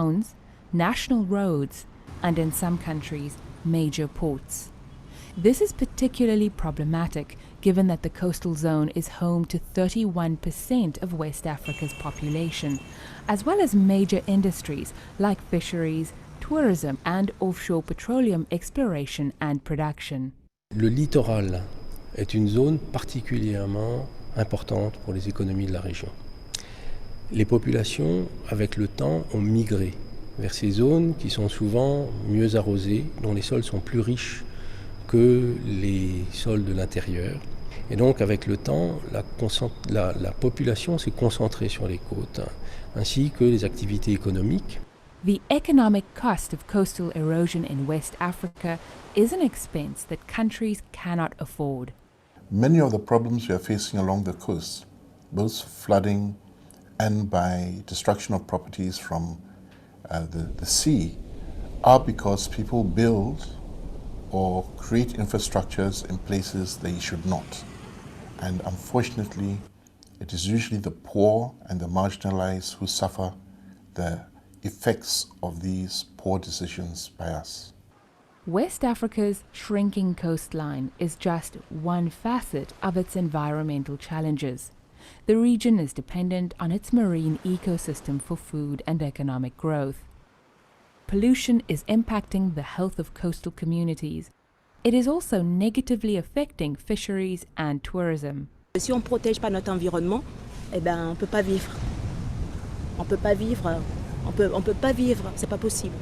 towns, national roads, and in some countries, major ports. This is particularly problematic given that the coastal zone is home to 31% of West Africa's population, as well as major industries like fisheries, tourism, and offshore petroleum exploration and production. Le littoral est une zone particulièrement importante pour les économies de la région. Les populations, avec le temps, ont migré vers ces zones qui sont souvent mieux arrosées, dont les sols sont plus riches que les sols de l'intérieur. Et donc, avec le temps, la population s'est concentrée sur les côtes, ainsi que les activités économiques. The economic cost of coastal erosion in West Africa is an expense that countries cannot afford. Many of the problems we are facing along the coast, both flooding and by destruction of properties from the sea, are because people build or create infrastructures in places they should not. And unfortunately, it is usually the poor and the marginalized who suffer the effects of these poor decisions by us. West Africa's shrinking coastline is just one facet of its environmental challenges. The region is dependent on its marine ecosystem for food and economic growth. Pollution is impacting the health of coastal communities. It is also negatively affecting fisheries and tourism. Si on ne protège pas notre environnement, eh ben, on ne peut pas vivre. On peut pas vivre. On peut pas vivre. C'est pas possible.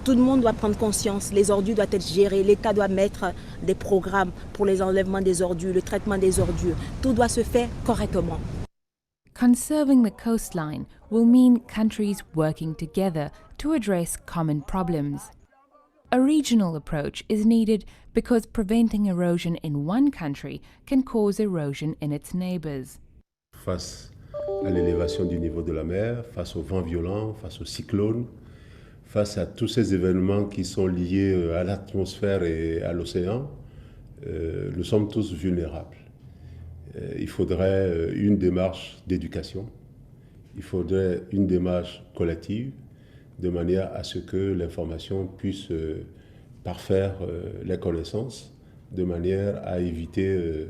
Tout le monde doit prendre conscience. Les ordures doivent être gérées. L'État doit mettre des programmes pour les enlèvements des ordures, le traitement des ordures. Tout doit se faire correctement. Conserving the coastline will mean countries working together to address common problems. A regional approach is needed because preventing erosion in one country can cause erosion in its neighbors. Face à l'élévation du niveau de la mer, face aux vents violents, face aux cyclones, face à tous ces événements qui sont liés à l'atmosphère et à l'océan, nous sommes tous vulnérables. Il faudrait une démarche d'éducation, il faudrait une démarche collective, de manière à ce que l'information puisse parfaire les connaissances, de manière à éviter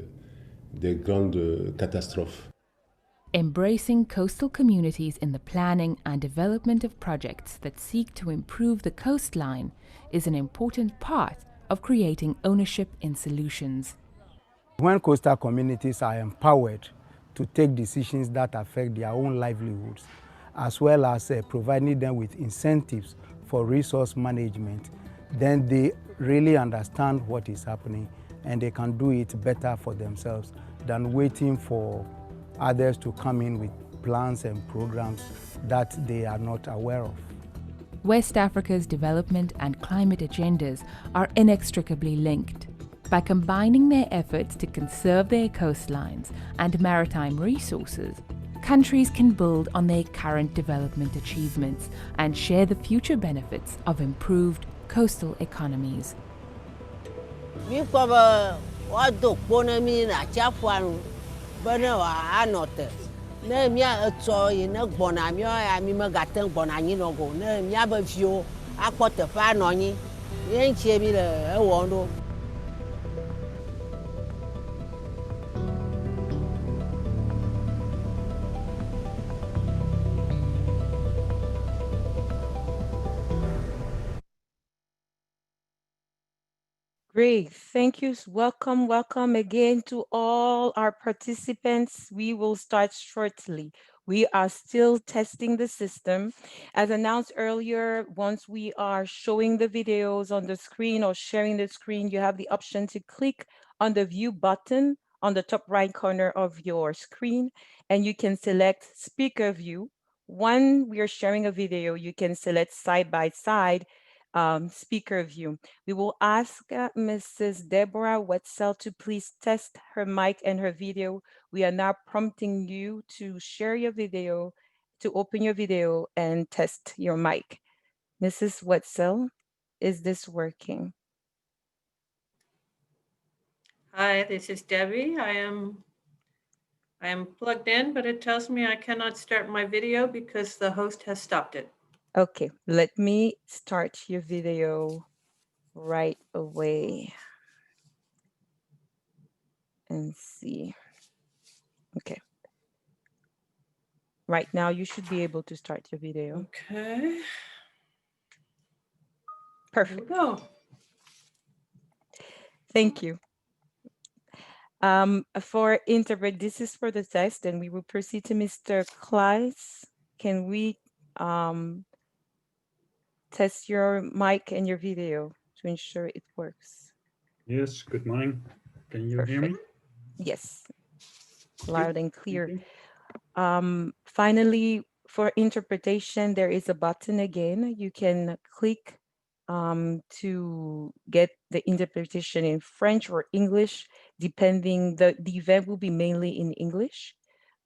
des grandes catastrophes. Embracing coastal communities in the planning and development of projects that seek to improve the coastline is an important part of creating ownership in solutions. When coastal communities are empowered to take decisions that affect their own livelihoods, as well as providing them with incentives for resource management, then they really understand what is happening and they can do it better for themselves than waiting for others to come in with plans and programs that they are not aware of. West Africa's development and climate agendas are inextricably linked. By combining their efforts to conserve their coastlines and maritime resources, countries can build on their current development achievements and share the future benefits of improved coastal economies. Great, thank you. Welcome again to all our participants. We will start shortly. We are still testing the system. As announced earlier, once we are showing the videos on the screen or sharing the screen, you have the option to click on the view button on the top right corner of your screen, and you can select speaker view. When we are sharing a video, you can select side by side speaker view. We will ask Mrs. Deborah Wetzel to please test her mic and her video. We are now prompting you to share your video, to open your video and test your mic. Mrs. Wetzel, is this working? Hi, this is Debbie. I am plugged in, but it tells me I cannot start my video because the host has stopped it. Okay, let me start your video right away and see. Okay. Right now, you should be able to start your video. Okay. Perfect. Here we go. Thank you. For interpret, this is for the test, and we will proceed to Mr. Kleiss. Can we test your mic and your video to ensure it works? Yes, good morning. Can you hear me? Yes, loud Good. and clear. Thank Finally, for interpretation, there is a button again. You can click to get the interpretation in French or English, depending. The event will be mainly in English,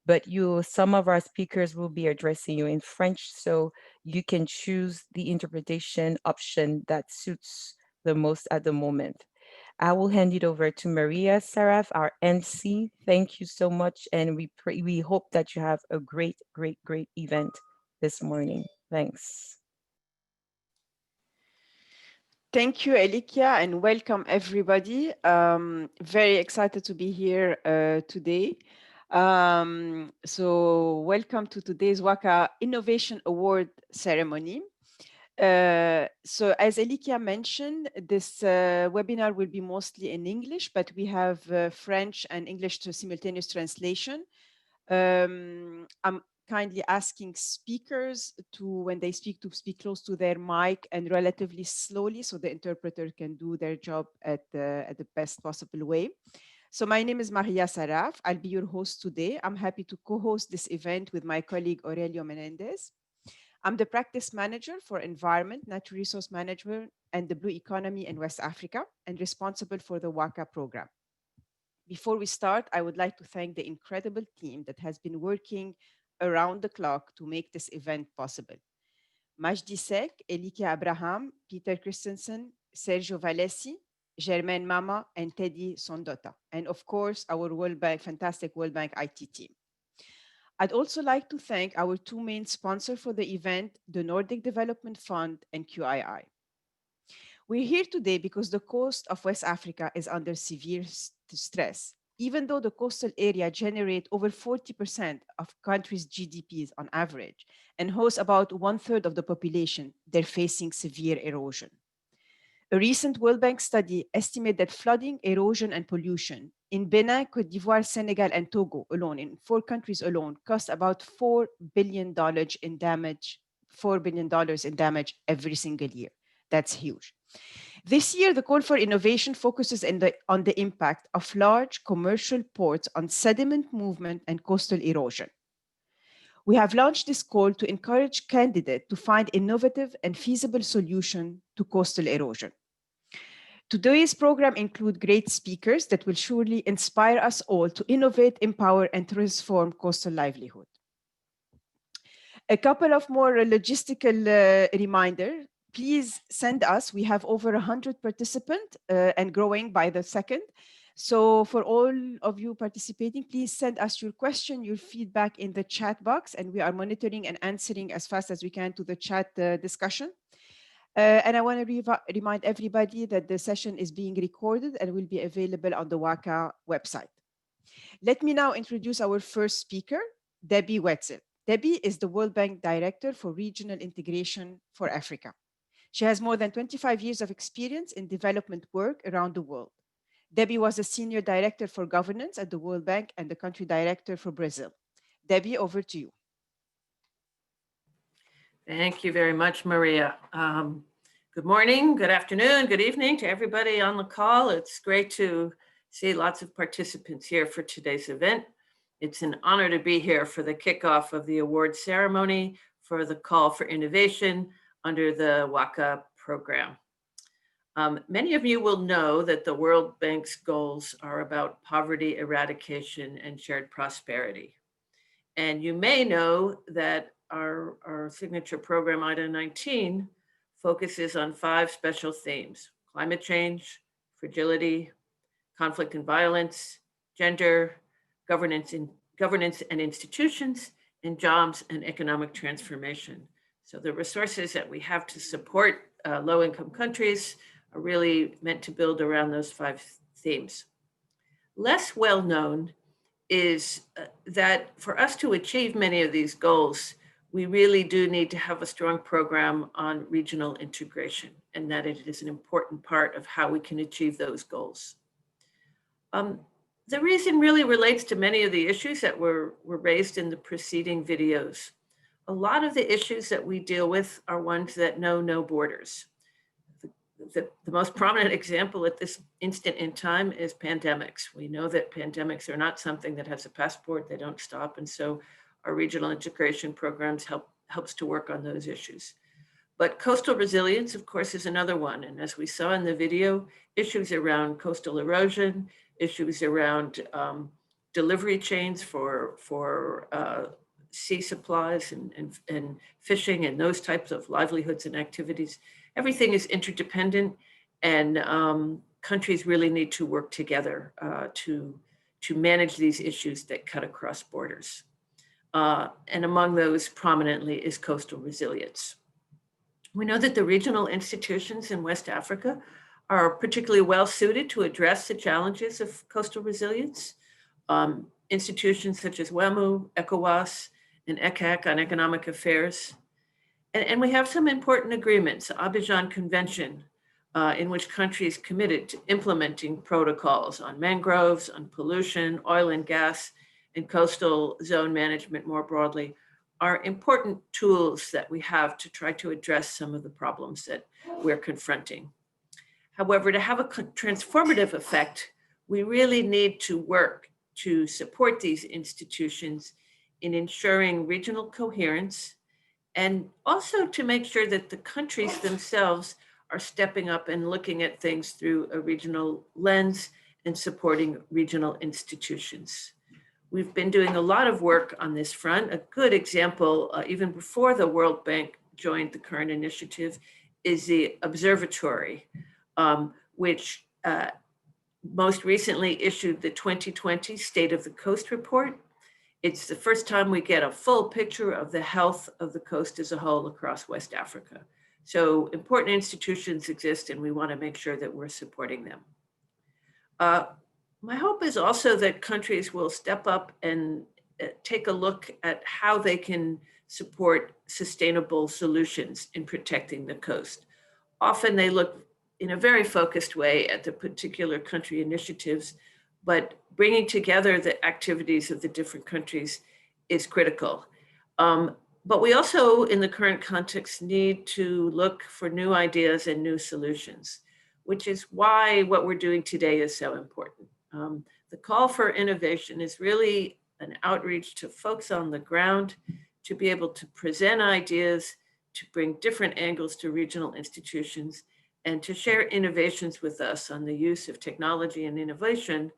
but some of our speakers will be addressing you in French, so you can choose the interpretation option that suits the most at the moment. I will hand it over to Maria Saraf, our MC. Thank you so much, and we hope that you have a great event this morning. Thanks. Thank you, Elikia, and welcome everybody. Very excited to be here today. So welcome to today's Waca Innovation Award ceremony. So as Elikia mentioned, this webinar will be mostly in English, but we have French and English to simultaneous translation. I'm kindly asking speakers to, when they speak, to speak close to their mic and relatively slowly so the interpreter can do their job at the best possible way. So my name is Maria Saraf. I'll be your host today. I'm happy to co-host this event with my colleague Aurelio Menendez. I'm the practice manager for environment, natural resource management, and the blue economy in West Africa, and responsible for the Waca program. Before we start, I would like to thank the incredible team that has been working around the clock to make this event possible. Majdi Sek, Elikia Abraham, Peter Christensen, Sergio Valesi, Germaine Mama, and Teddy Sondota. And of course, our World Bank, fantastic World Bank IT team. I'd also like to thank our two main sponsors for the event, the Nordic Development Fund and QII. We're here today because the coast of West Africa is under severe stress. Even though the coastal area generates over 40% of country's GDPs on average and hosts about 1/3 of the population, they're facing severe erosion. A recent World Bank study estimated that flooding, erosion, and pollution in Benin, Côte d'Ivoire, Senegal, and Togo alone, in 4 countries alone, cost about $4 billion in damage, $4 billion in damage every single year. That's huge. This year, the call for innovation focuses on the impact of large commercial ports on sediment movement and coastal erosion. We have launched this call to encourage candidates to find innovative and feasible solutions to coastal erosion. Today's program includes great speakers that will surely inspire us all to innovate, empower, and transform coastal livelihood. A couple of more logistical reminders. Please send us. We have over 100 participants and growing by the second. So for all of you participating, please send us your question, your feedback in the chat box, and we are monitoring and answering as fast as we can to the chat discussion. And I want to remind everybody that the session is being recorded and will be available on the Waca website. Let me now introduce our first speaker, Debbie Wetzel. Debbie is the World Bank Director for Regional Integration for Africa. She has more than 25 years of experience in development work around the world. Debbie was a Senior Director for Governance at the World Bank and the Country Director for Brazil. Debbie, over to you. Thank you very much, Maria. Good morning, good afternoon, good evening to everybody on the call. It's great to see lots of participants here for today's event. It's an honor to be here for the kickoff of the award ceremony for the call for innovation under the Waca program. Many of you will know that the World Bank's goals are about poverty eradication and shared prosperity. And you may know that our signature program, IDA 19, focuses on 5 special themes: climate change, fragility, conflict and violence, gender, governance and institutions, and jobs and economic transformation. So the resources that we have to support low-income countries are really meant to build around those 5 themes. Less well known is that for us to achieve many of these goals, we really do need to have a strong program on regional integration, and that it is an important part of how we can achieve those goals. The reason really relates to many of the issues that were raised in the preceding videos. A lot of the issues that we deal with are ones that know no borders. The most prominent example at this instant in time is pandemics. We know that pandemics are not something that has a passport, they don't stop. And so our regional integration programs helps to work on those issues. But coastal resilience, of course, is another one. And as we saw in the video, issues around coastal erosion, issues around delivery chains for sea supplies and fishing and those types of livelihoods and activities. Everything is interdependent, and countries really need to work together to manage these issues that cut across borders. And among those prominently is coastal resilience. We know that the regional institutions in West Africa are particularly well suited to address the challenges of coastal resilience. Institutions such as WAMU, ECOWAS, and ECAC on economic affairs. And we have some important agreements, the Abidjan Convention, in which countries committed to implementing protocols on mangroves, on pollution, oil and gas, and coastal zone management more broadly, are important tools that we have to try to address some of the problems that we're confronting. However, to have a transformative effect, we really need to work to support these institutions in ensuring regional coherence, and also to make sure that the countries themselves are stepping up and looking at things through a regional lens and supporting regional institutions. We've been doing a lot of work on this front. A good example, even before the World Bank joined the current initiative, is the Observatory, which most recently issued the 2020 State of the Coast Report. It's the first time we get a full picture of the health of the coast as a whole across West Africa. So important institutions exist, and we want to make sure that we're supporting them. My hope is also that countries will step up and take a look at how they can support sustainable solutions in protecting the coast. Often they look in a very focused way at the particular country initiatives, but bringing together the activities of the different countries is critical. But we also, in the current context, need to look for new ideas and new solutions, which is why what we're doing today is so important. The call for innovation is really an outreach to folks on the ground to be able to present ideas, to bring different angles to regional institutions, and to share innovations with us on the use of technology and innovation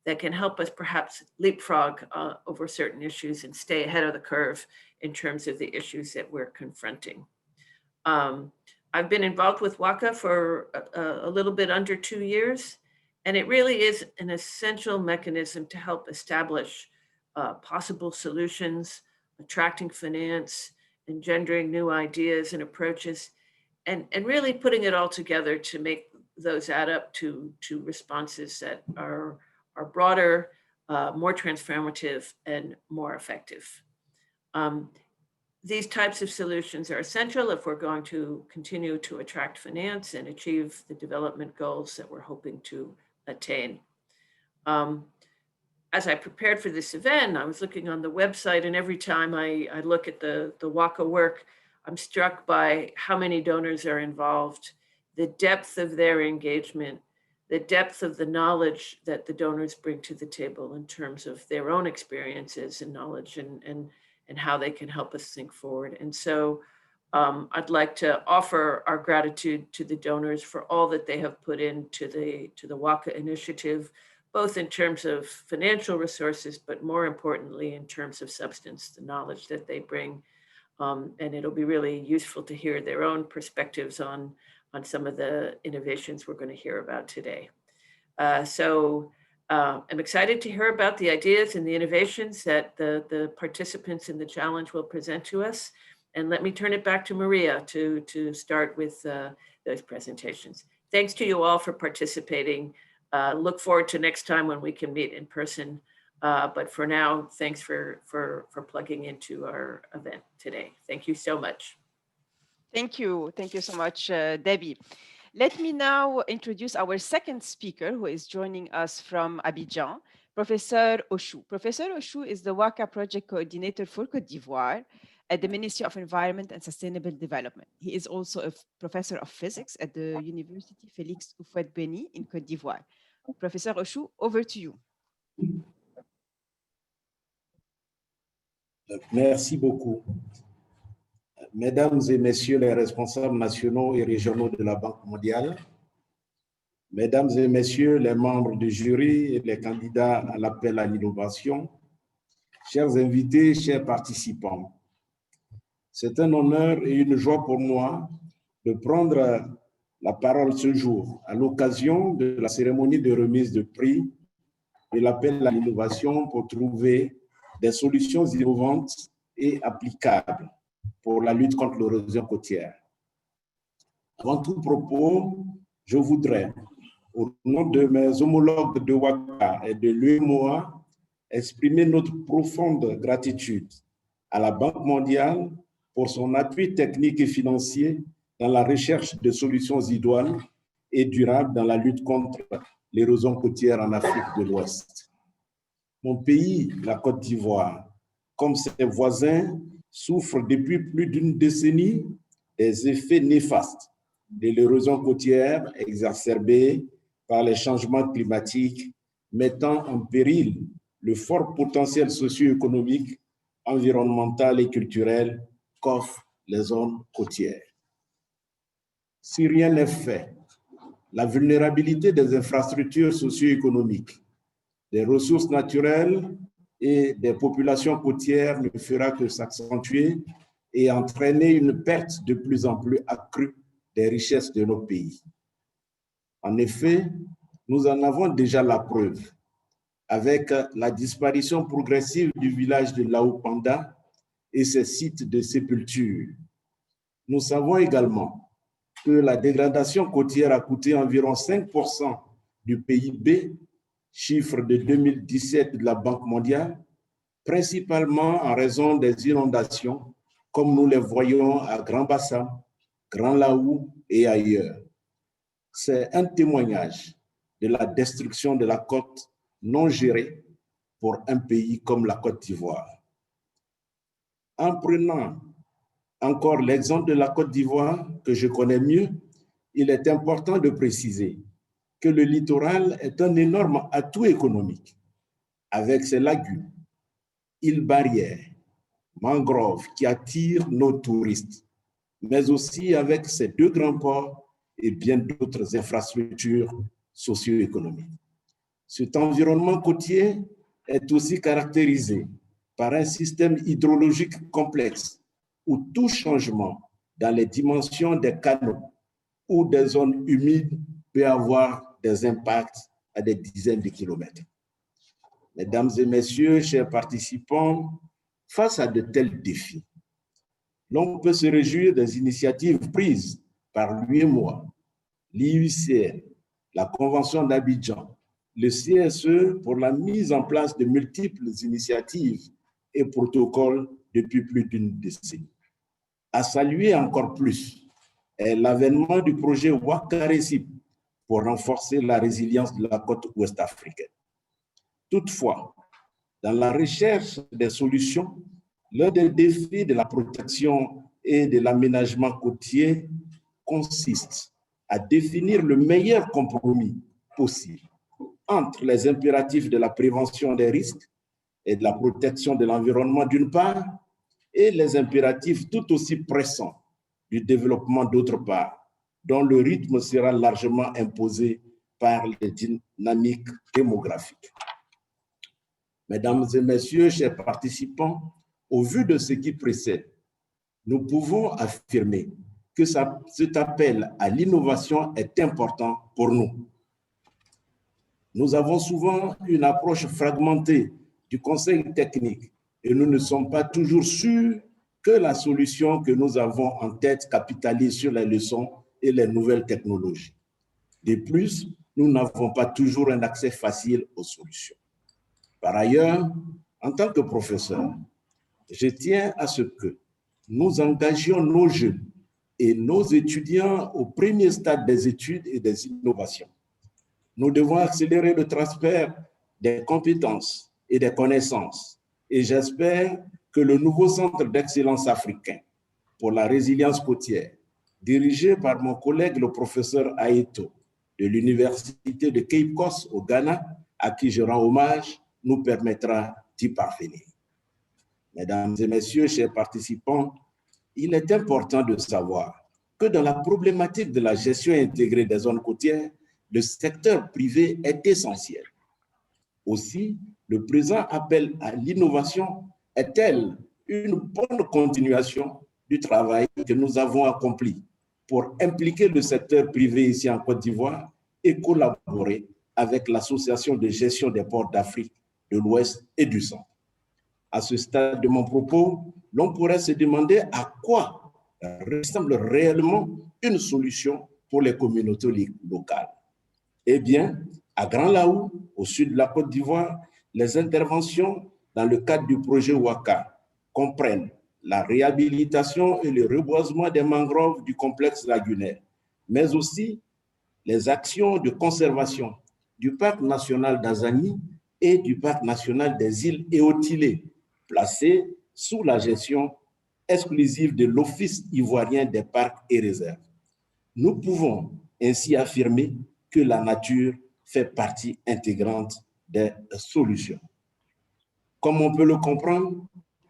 that can help us perhaps leapfrog over certain issues and stay ahead of the curve in terms of the issues that we're confronting. I've been involved with Waca for a little bit under 2 years, and it really is an essential mechanism to help establish possible solutions, attracting finance, engendering new ideas and approaches, and really putting it all together to make those add up to responses that are broader, more transformative, and more effective. These types of solutions are essential if we're going to continue to attract finance and achieve the development goals that we're hoping to attain. As I prepared for this event, I was looking on the website, and every time I look at the Waca work, I'm struck by how many donors are involved, the depth of their engagement, the depth of the knowledge that the donors bring to the table in terms of their own experiences and knowledge and how they can help us think forward. And so I'd like to offer our gratitude to the donors for all that they have put into the Waca initiative, both in terms of financial resources, but more importantly, in terms of substance, the knowledge that they bring. And it'll be really useful to hear their own perspectives on some of the innovations we're going to hear about today. I'm excited to hear about the ideas and the innovations that the participants in the challenge will present to us. And let me turn it back to Maria to start with those presentations. Thanks to you all for participating. Look forward to next time when we can meet in person. But for now, thanks for plugging into our event today. Thank you so much. Thank you. Thank you so much, Debbie. Let me now introduce our second speaker who is joining us from Abidjan, Professor Oshou. Professor Oshou is the WACA project coordinator for Côte d'Ivoire at the Ministry of Environment and Sustainable Development. He is also a professor of physics at the University Félix Houphouët-Boigny in Côte d'Ivoire. Professor Oshou, over to you. Merci beaucoup. Mesdames et messieurs les responsables nationaux et régionaux de la Banque mondiale, mesdames et messieurs les membres du jury et les candidats à l'appel à l'innovation, chers invités, chers participants, c'est un honneur et une joie pour moi de prendre la parole ce jour à l'occasion de la cérémonie de remise de prix de l'appel à l'innovation pour trouver des solutions innovantes et applicables pour la lutte contre l'érosion côtière. Avant tout propos, je voudrais, au nom de mes homologues de WACA et de l'UEMOA, exprimer notre profonde gratitude à la Banque mondiale pour son appui technique et financier dans la recherche de solutions idoines et durables dans la lutte contre l'érosion côtière en Afrique de l'Ouest. Mon pays, la Côte d'Ivoire, comme ses voisins, souffre depuis plus d'une décennie des effets néfastes de l'érosion côtière exacerbée par les changements climatiques, mettant en péril le fort potentiel socio-économique, environnemental et culturel qu'offrent les zones côtières. Si rien n'est fait, la vulnérabilité des infrastructures socio-économiques, des ressources naturelles et des populations côtières ne fera que s'accentuer et entraîner une perte de plus en plus accrue des richesses de nos pays. En effet, nous en avons déjà la preuve avec la disparition progressive du village de Laopanda et ses sites de sépulture. Nous savons également que la dégradation côtière a coûté environ 5% du PIB, chiffre de 2017 de la Banque mondiale, principalement en raison des inondations, comme nous les voyons à Grand Bassam, Grand Laou et ailleurs. C'est un témoignage de la destruction de la côte non gérée pour un pays comme la Côte d'Ivoire. En prenant encore l'exemple de la Côte d'Ivoire, que je connais mieux, il est important de préciser que le littoral est un énorme atout économique, avec ses lagunes, îles barrières, mangroves qui attirent nos touristes, mais aussi avec ses deux grands ports et bien d'autres infrastructures socio-économiques. Cet environnement côtier est aussi caractérisé par un système hydrologique complexe où tout changement dans les dimensions des canaux ou des zones humides peut avoir des impacts à des dizaines de kilomètres. Mesdames et messieurs, chers participants, face à de tels défis, l'on peut se réjouir des initiatives prises par l'UEMOA, l'IUCN, la Convention d'Abidjan, le CSE pour la mise en place de multiples initiatives et protocoles depuis plus d'une décennie. À saluer encore plus est l'avènement du projet WACA pour renforcer la résilience de la côte ouest africaine. Toutefois, dans la recherche des solutions, l'un des défis de la protection et de l'aménagement côtier consiste à définir le meilleur compromis possible entre les impératifs de la prévention des risques et de la protection de l'environnement d'une part et les impératifs tout aussi pressants du développement d'autre part, dont le rythme sera largement imposé par les dynamiques démographiques. Mesdames et messieurs, chers participants, au vu de ce qui précède, nous pouvons affirmer que cet appel à l'innovation est important pour nous. Nous avons souvent une approche fragmentée du conseil technique et nous ne sommes pas toujours sûrs que la solution que nous avons en tête capitalise sur les leçons et les nouvelles technologies. De plus, nous n'avons pas toujours un accès facile aux solutions. Par ailleurs, en tant que professeur, je tiens à ce que nous engagions nos jeunes et nos étudiants au premier stade des études et des innovations. Nous devons accélérer le transfert des compétences et des connaissances. Et j'espère que le nouveau Centre d'excellence africain pour la résilience côtière, dirigé par mon collègue le professeur Aeto de l'Université de Cape Coast au Ghana, à qui je rends hommage, nous permettra d'y parvenir. Mesdames et messieurs, chers participants, il est important de savoir que dans la problématique de la gestion intégrée des zones côtières, le secteur privé est essentiel. Aussi, le présent appel à l'innovation est-elle une bonne continuation du travail que nous avons accompli pour impliquer le secteur privé ici en Côte d'Ivoire et collaborer avec l'Association de gestion des ports d'Afrique de l'Ouest et du Centre. À ce stade de mon propos, l'on pourrait se demander à quoi ressemble réellement une solution pour les communautés locales. Eh bien, à Grand Laou, au sud de la Côte d'Ivoire, les interventions dans le cadre du projet Waca comprennent la réhabilitation et le reboisement des mangroves du complexe lagunaire, mais aussi les actions de conservation du parc national d'Azani et du parc national des îles Éotilées, placés sous la gestion exclusive de l'Office ivoirien des parcs et réserves. Nous pouvons ainsi affirmer que la nature fait partie intégrante des solutions. Comme on peut le comprendre,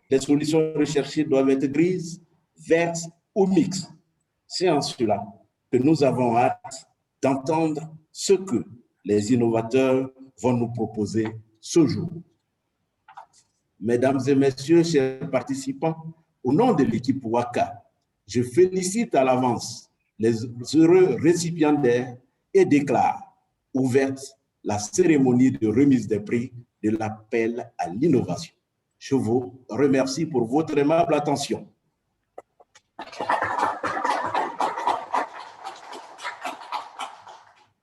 les solutions recherchées doivent être grises, vertes ou mixtes. C'est en cela que nous avons hâte d'entendre ce que les innovateurs vont nous proposer ce jour. Mesdames et messieurs, chers participants, au nom de l'équipe Waca, je félicite à l'avance les heureux récipiendaires et déclare ouverte la cérémonie de remise des prix de l'appel à l'innovation. Je vous remercie pour votre aimable attention.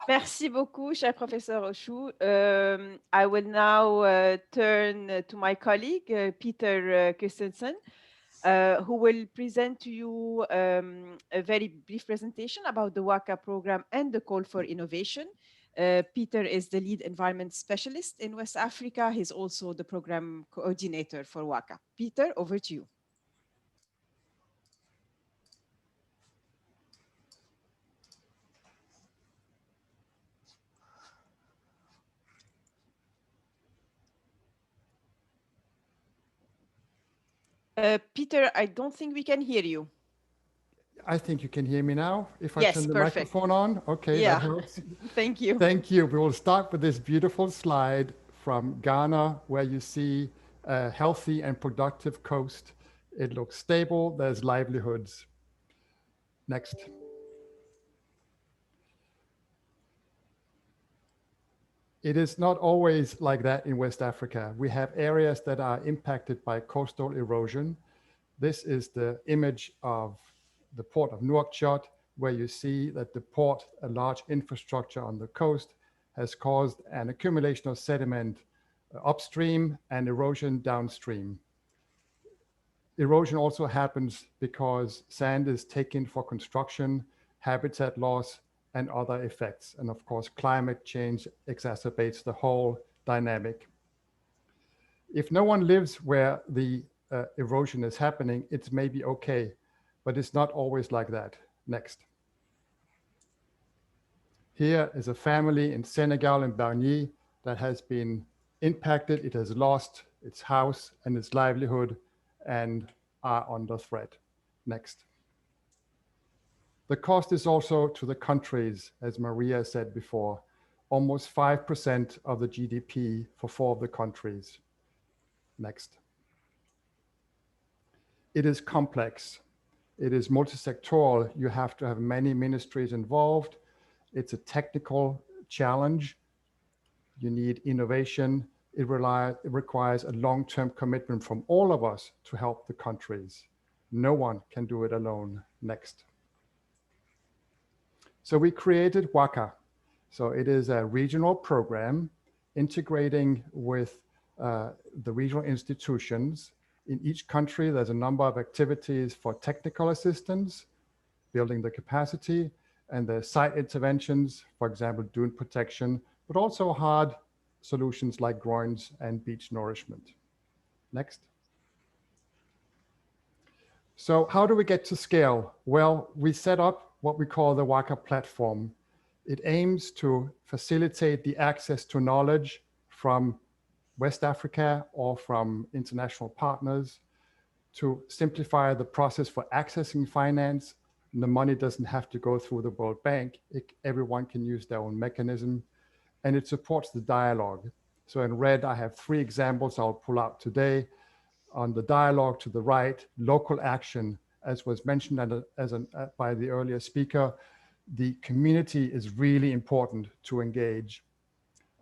Merci beaucoup, cher professeur Oshou. I will now turn to my colleague, Peter Christensen, who will present to you a very brief presentation about the WACA program and the call for innovation. Peter is the lead environment specialist in West Africa. He's also the program coordinator for WACA. Peter, over to you. Peter, I don't think we can hear you. I think you can hear me now. If I Yes, turn the perfect. microphone on, okay, Yeah. that helps. Thank you. Thank you. We will start with this beautiful slide from Ghana, where you see a healthy and productive coast. It looks stable. There's livelihoods. Next. It is not always like that in West Africa. We have areas that are impacted by coastal erosion. This is the image of the port of Nouakchott, where you see that the port, a large infrastructure on the coast, has caused an accumulation of sediment upstream and erosion downstream. Erosion also happens because sand is taken for construction, habitat loss, and other effects. And of course, climate change exacerbates the whole dynamic. If no one lives where the erosion is happening, it's maybe okay, but it's not always like that. Next. Here is a family in Senegal, in Bargny, that has been impacted. It has lost its house and its livelihood and are under threat. Next. The cost is also to the countries, as Maria said before, almost 5% of the GDP for 4 of the countries. Next. It is complex. It is multi-sectoral. You have to have many ministries involved. It's a technical challenge. You need innovation. It requires a long-term commitment from all of us to help the countries. No one can do it alone. Next. So we created Waca. So it is a regional program integrating with the regional institutions. In each country, there's a number of activities for technical assistance, building the capacity, and the site interventions, for example, dune protection, but also hard solutions like groins and beach nourishment. Next. So how do we get to scale? Well, we set up what we call the Waca platform. It aims to facilitate the access to knowledge from West Africa or from international partners, to simplify the process for accessing finance. The money doesn't have to go through the World Bank. Everyone can use their own mechanism, and it supports the dialogue. So in red, I have 3 examples I'll pull out today. On the dialogue to the right, local action, as was mentioned by the earlier speaker, the community is really important to engage.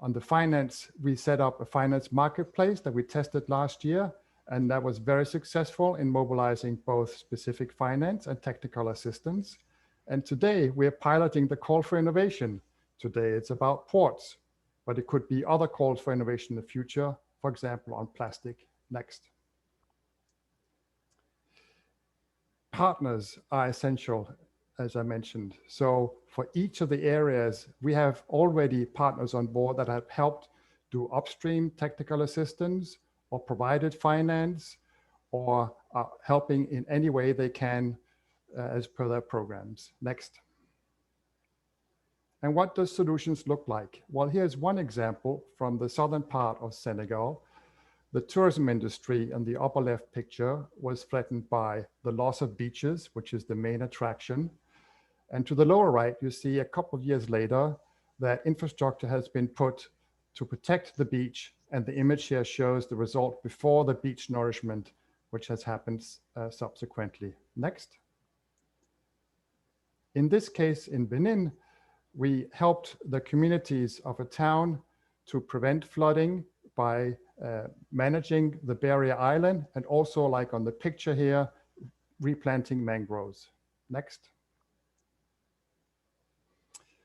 On the finance, we set up a finance marketplace that we tested last year, and that was very successful in mobilizing both specific finance and technical assistance. And today we're piloting the call for innovation. Today it's about ports, but it could be other calls for innovation in the future, for example, on plastic. Next. Partners are essential, as I mentioned. So for each of the areas, we have already partners on board that have helped do upstream technical assistance or provided finance or are helping in any way they can as per their programs. Next. And what does solutions look like? Well, here's one example from the southern part of Senegal. The tourism industry in the upper left picture was threatened by the loss of beaches, which is the main attraction. And to the lower right, you see a couple of years later that infrastructure has been put to protect the beach. And the image here shows the result before the beach nourishment, which has happened subsequently. Next. In this case, in Benin, we helped the communities of a town to prevent flooding by managing the barrier island, and also, like on the picture here, replanting mangroves. Next.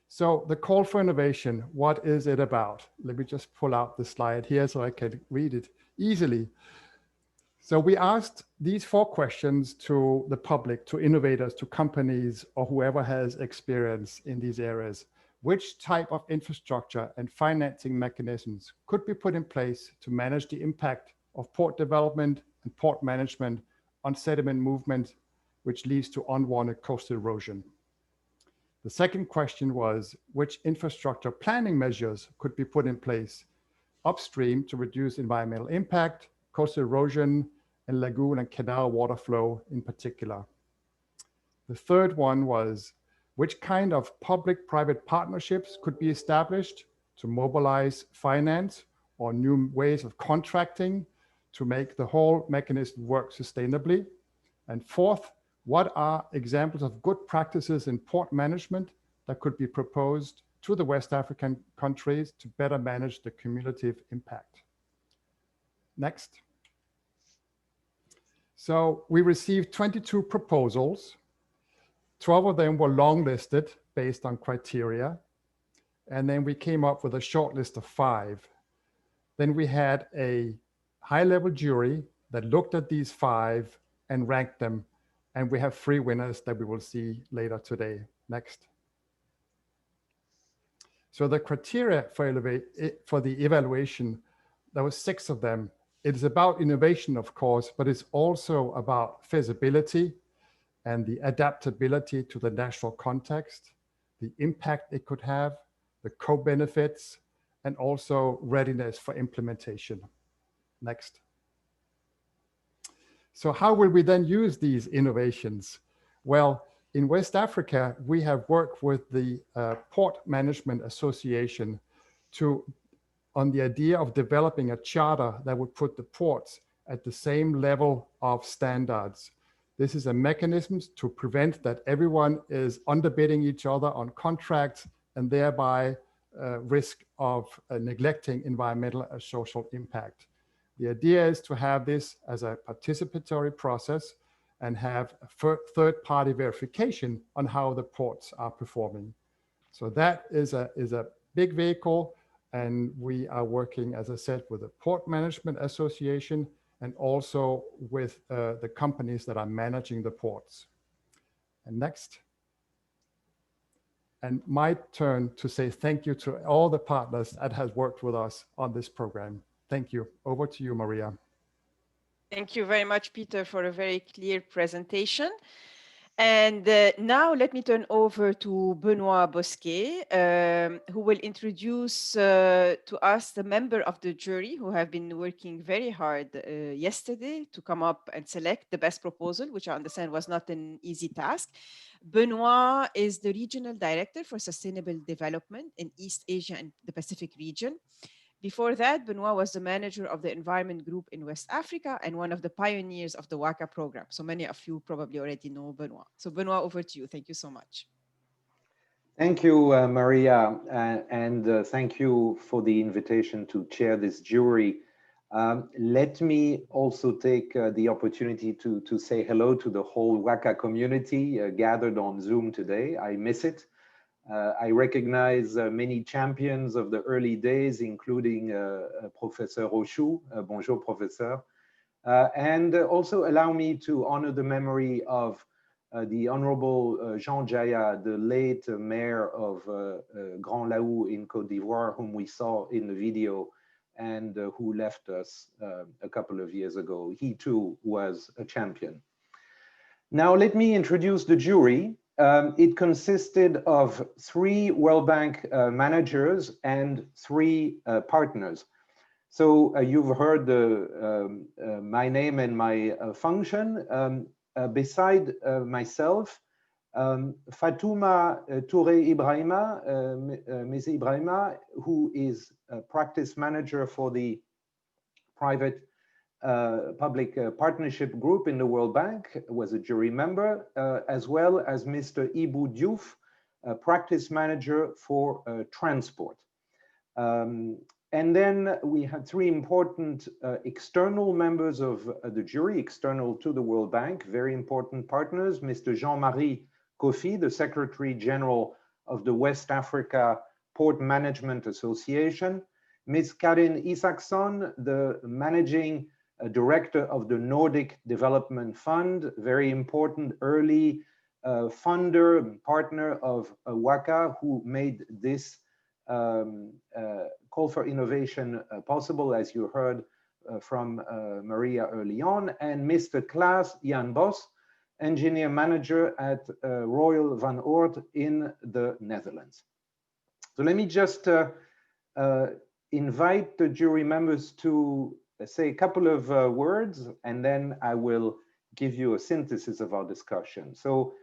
So the call for innovation, what is it about? Let me just pull out the slide here so I can read it easily. So we asked these 4 questions to the public, to innovators, to companies, or whoever has experience in these areas. Which type of infrastructure and financing mechanisms could be put in place to manage the impact of port development and port management on sediment movement, which leads to unwanted coastal erosion? The second question was, which infrastructure planning measures could be put in place upstream to reduce environmental impact, coastal erosion, and lagoon and canal water flow in particular? The third one was, which kind of public-private partnerships could be established to mobilize finance or new ways of contracting to make the whole mechanism work sustainably? And fourth, what are examples of good practices in port management that could be proposed to the West African countries to better manage the cumulative impact? Next. So we received 22 proposals. 12 of them were longlisted based on criteria. And then we came up with a short list of 5. Then we had a high-level jury that looked at these 5 and ranked them. And we have 3 winners that we will see later today. Next. So the criteria for the evaluation, there were 6 of them. It is about innovation, of course, but it's also about feasibility and the adaptability to the national context, the impact it could have, the co-benefits, and also readiness for implementation. Next. So how will we then use these innovations? Well, in West Africa, we have worked with the Port Management Association on the idea of developing a charter that would put the ports at the same level of standards. This is a mechanism to prevent that everyone is underbidding each other on contracts and thereby risk of neglecting environmental and social impact. The idea is to have this as a participatory process, and have third-party verification on how the ports are performing. So that is a big vehicle, and we are working, as I said, with the Port Management Association and also with the companies that are managing the ports. And next. And my turn to say thank you to all the partners that has worked with us on this program. Thank you. Over to you, Maria. Thank you very much, Peter, for a very clear presentation. And now let me turn over to Benoit Bosquet, who will introduce to us the member of the jury who have been working very hard yesterday to come up and select the best proposal, which I understand was not an easy task. Benoit is the Regional Director for Sustainable Development in East Asia and the Pacific region. Before that, Benoit was the manager of the Environment Group in West Africa and one of the pioneers of the WACA program. So many of you probably already know Benoit. So Benoit, over to you. Thank you so much. Thank you, Maria, and thank you for the invitation to chair this jury. Let me also take the opportunity to say hello to the whole WACA community gathered on Zoom today. I miss it. I recognize many champions of the early days, including Professor Rochou. Bonjour, Professor. And also allow me to honor the memory of the Honorable Jean Jaya, the late mayor of Grand Laou in Côte d'Ivoire, whom we saw in the video and who left us a couple of years ago. He too was a champion. Now let me introduce the jury. It consisted of 3 World Bank managers and 3 partners. So you've heard my name and my function. Beside myself, Fatouma Touré Ibrahima, Ms. Ibrahima, who is a practice manager for the private public partnership group in the World Bank, was a jury member, as well as Mr. Ibu Diouf, a practice manager for transport. And then we had 3 important external members of the jury, external to the World Bank, very important partners, Mr. Jean-Marie Kofi, the Secretary General of the West Africa Port Management Association, Ms. Karin Isaksson, the Managing Director of the Nordic Development Fund, very important early funder and partner of WACA, who made this call for innovation possible, as you heard from Maria early on, and Mr. Klaas Jan Bos, engineer manager at Royal Van Oort in the Netherlands. So let me just invite the jury members to say a couple of words, and then I will give you a synthesis of our discussion. So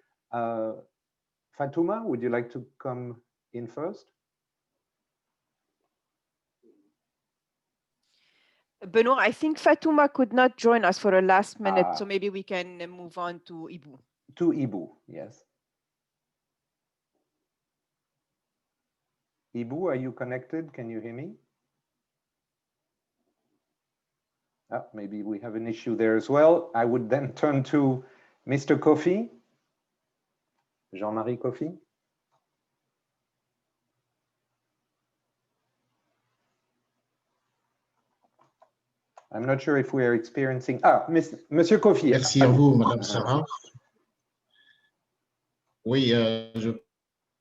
Fatouma, would you like to come in first? Benoit, I think Fatouma could not join us for a last minute, so maybe we can move on to Ibu. To Ibu, yes. Ibu, are you connected? Can you hear me? Maybe we have an issue there as well. I would then turn to Mr. Kofi, Jean-Marie Kofi. I'm not sure if we are experiencing... Monsieur Kofi. Merci à vous, Madame Sarah. Oui, je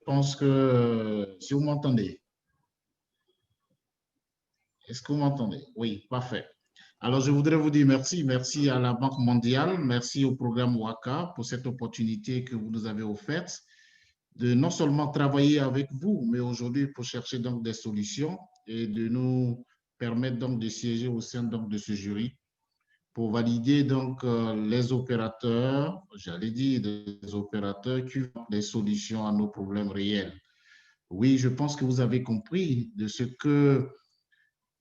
pense que si vous m'entendez. Est-ce que vous m'entendez? Oui, parfait. Alors, je voudrais vous dire merci. Merci à la Banque mondiale, merci au programme WACA pour cette opportunité que vous nous avez offerte de non seulement travailler avec vous, mais aujourd'hui pour chercher donc des solutions et de nous permettre donc de siéger au sein donc de ce jury pour valider donc les opérateurs, j'allais dire des opérateurs qui ont des solutions à nos problèmes réels. Oui, je pense que vous avez compris de ce que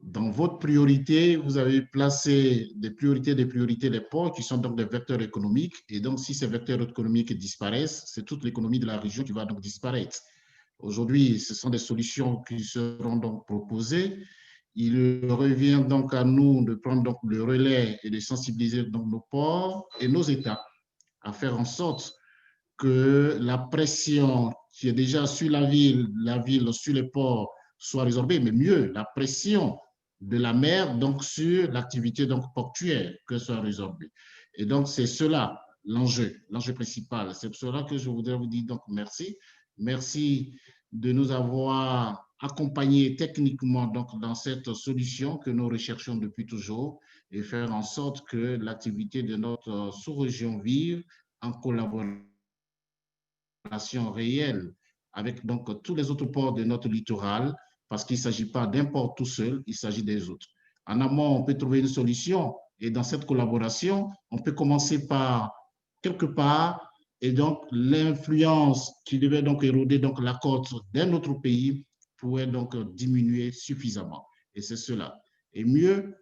dans votre priorité, vous avez placé des priorités les ports qui sont donc des vecteurs économiques. Et donc, si ces vecteurs économiques disparaissent, c'est toute l'économie de la région qui va donc disparaître. Aujourd'hui, ce sont des solutions qui seront donc proposées. Il revient donc à nous de prendre donc le relais et de sensibiliser donc nos ports et nos États à faire en sorte que la pression qui est déjà sur la ville, sur les ports, soit résorbée, mais mieux, la pression de la mer donc sur l'activité donc portuaire que soit résorbée. Et donc c'est cela l'enjeu principal. C'est pour cela que je voudrais vous dire donc merci. Merci de nous avoir accompagnés techniquement donc dans cette solution que nous recherchons depuis toujours et faire en sorte que l'activité de notre sous-région vive en collaboration réelle avec donc tous les autres ports de notre littoral, parce qu'il ne s'agit pas d'un port tout seul, il s'agit des autres. En amont, on peut trouver une solution et dans cette collaboration, on peut commencer par quelque part et donc l'influence qui devait donc éroder donc la côte d'un autre pays pourrait donc diminuer suffisamment. Et c'est cela. Et mieux,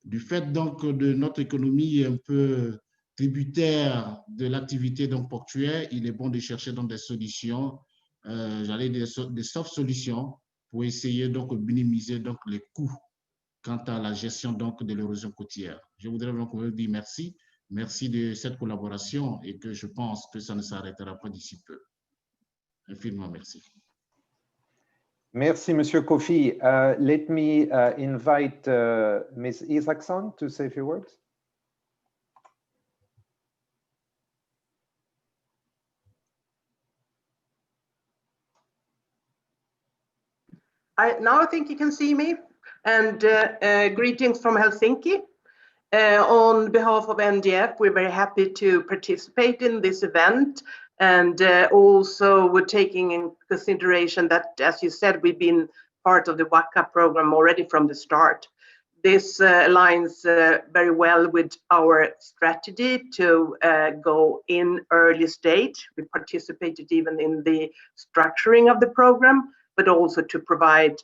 du fait donc de notre économie un peu tributaire de l'activité donc portuaire, il est bon de chercher donc des solutions, j'allais dire des soft solutions pour essayer donc de minimiser donc les coûts quant à la gestion donc de l'érosion côtière. Je voudrais donc vous dire merci, merci de cette collaboration et que je pense que ça ne s'arrêtera pas d'ici peu. Infiniment merci. Merci, Monsieur Kofi. Let me invite Ms. Isaacson to say a few words. Now I think you can see me. And greetings from Helsinki. On behalf of NDF, we're very happy to participate in this event. And also we're taking in consideration that, as you said, we've been part of the WAC-App program already from the start. This aligns very well with our strategy to go in early stage. We participated even in the structuring of the program, but also to provide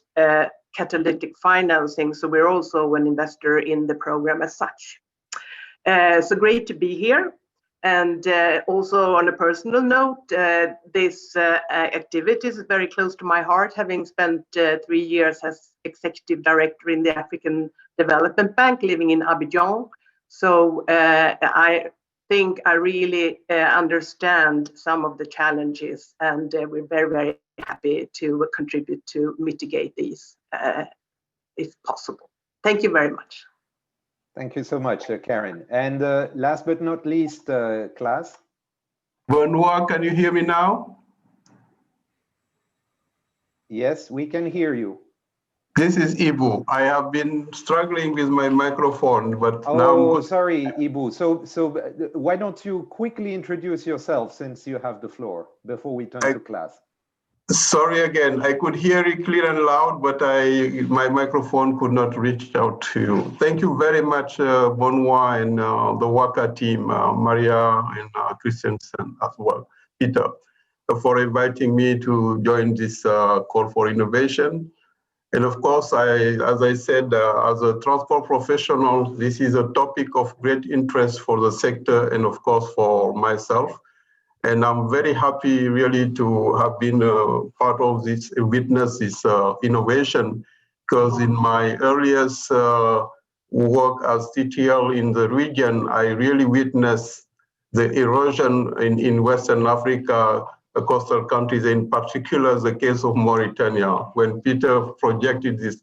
catalytic financing. So we're also an investor in the program as such. So great to be here. And also on a personal note, this activity is very close to my heart, having spent 3 years as executive director in the African Development Bank, living in Abidjan. So I think I really understand some of the challenges, and we're very, very happy to contribute to mitigate these if possible. Thank you very much. Thank you so much, Karen. And last but not least, Klaas. Benoit, can you hear me now? Yes, we can hear you. This is Ibu. I have been struggling with my microphone, but now... Oh, sorry, Ibu. So why don't you quickly introduce yourself since you have the floor before we turn to Klaas? Sorry again, I could hear you clear and loud, but my microphone could not reach out to you. Thank you very much, Benoit and the WACA team, Maria and Christensen as well, Peter, for inviting me to join this call for innovation. And of course, as I said, as a transport professional, this is a topic of great interest for the sector and of course for myself. And I'm very happy really to have been part of this, witness this innovation, because in my earliest work as TTL in the region, I really witnessed the erosion in Western Africa, coastal countries, in particular the case of Mauritania. When Peter projected this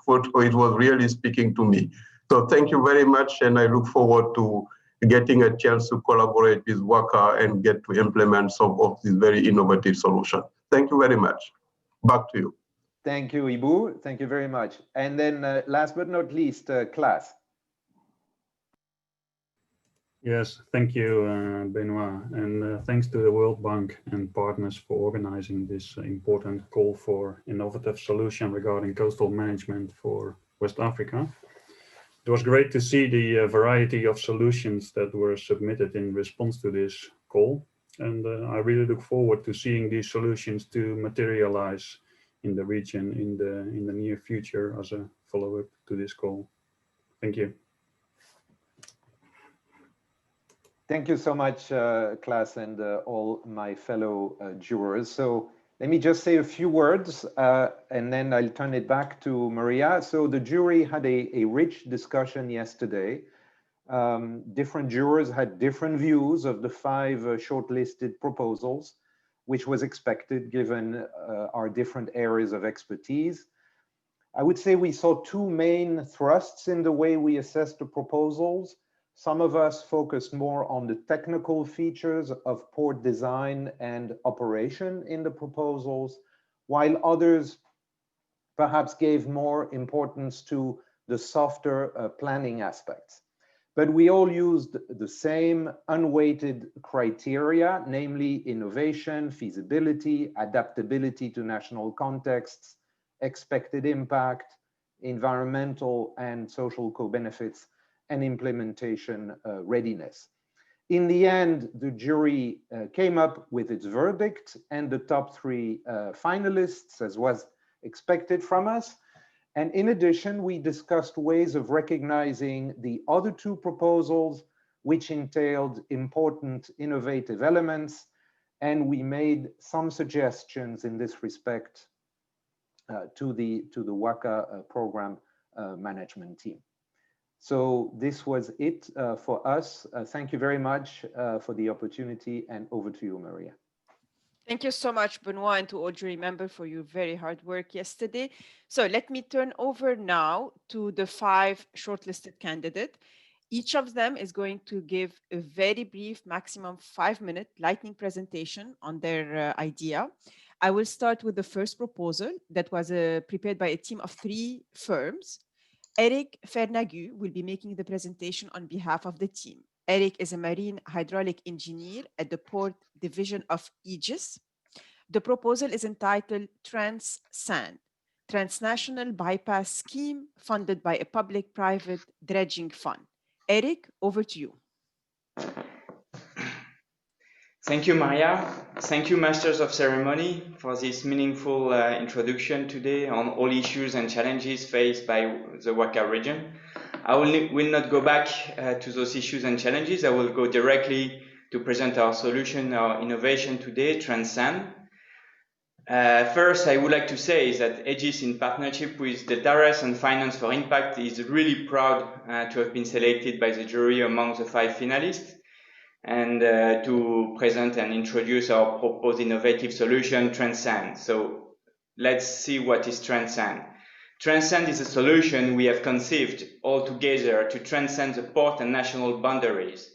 photo, it was really speaking to me. So thank you very much, and I look forward to getting a chance to collaborate with WACA and get to implement some of these very innovative solutions. Thank you very much. Back to you. Thank you, Ibu. Thank you very much. And then last but not least, Klaas. Yes, thank you, Benoit. And thanks to the World Bank and partners for organizing this important call for innovative solution regarding coastal management for West Africa. It was great to see the variety of solutions that were submitted in response to this call. And I really look forward to seeing these solutions to materialize in the region in the near future as a follow-up to this call. Thank you. Thank you so much, Klaas, and all my fellow jurors. So let me just say a few words, and then I'll turn it back to Maria. So the jury had a rich discussion yesterday Different jurors had different views of the 5 shortlisted proposals, which was expected given our different areas of expertise. I would say we saw 2 main thrusts in the way we assessed the proposals. Some of us focused more on the technical features of port design and operation in the proposals, while others perhaps gave more importance to the softer planning aspects. But we all used the same unweighted criteria, namely innovation, feasibility, adaptability to national contexts, expected impact, environmental and social co-benefits, and implementation readiness. In the end, the jury came up with its verdict and the top 3 finalists, as was expected from us. And in addition, we discussed ways of recognizing the other 2 proposals, which entailed important innovative elements, and we made some suggestions in this respect to the Waca program management team. So this was it for us. Thank you very much for the opportunity, and over to you, Maria. Thank you so much, Benoit, and to all jury members for your very hard work yesterday. So let me turn over now to the 5 shortlisted candidates. Each of them is going to give a very brief, maximum 5-minute lightning presentation on their idea. I will start with the first proposal that was prepared by a team of 3 firms. Eric Fernagu will be making the presentation on behalf of the team. Eric is a marine hydraulic engineer at the Port Division of Egis. The proposal is entitled TransSand, Transnational Bypass Scheme funded by a public-private dredging fund. Eric, over to you. Thank you, Maria. Thank you, Masters of Ceremony, for this meaningful introduction today on all issues and challenges faced by the Waca region. I will not go back to those issues and challenges. I will go directly to present our solution, our innovation today, TransSand. First, I would like to say that Egis, in partnership with Deltares-Financeforimpact, is really proud to have been selected by the jury among the 5 finalists, and to present and introduce our proposed innovative solution, TransSand. So let's see what is TransSand. TransSand is a solution we have conceived all together to transcend the port and national boundaries,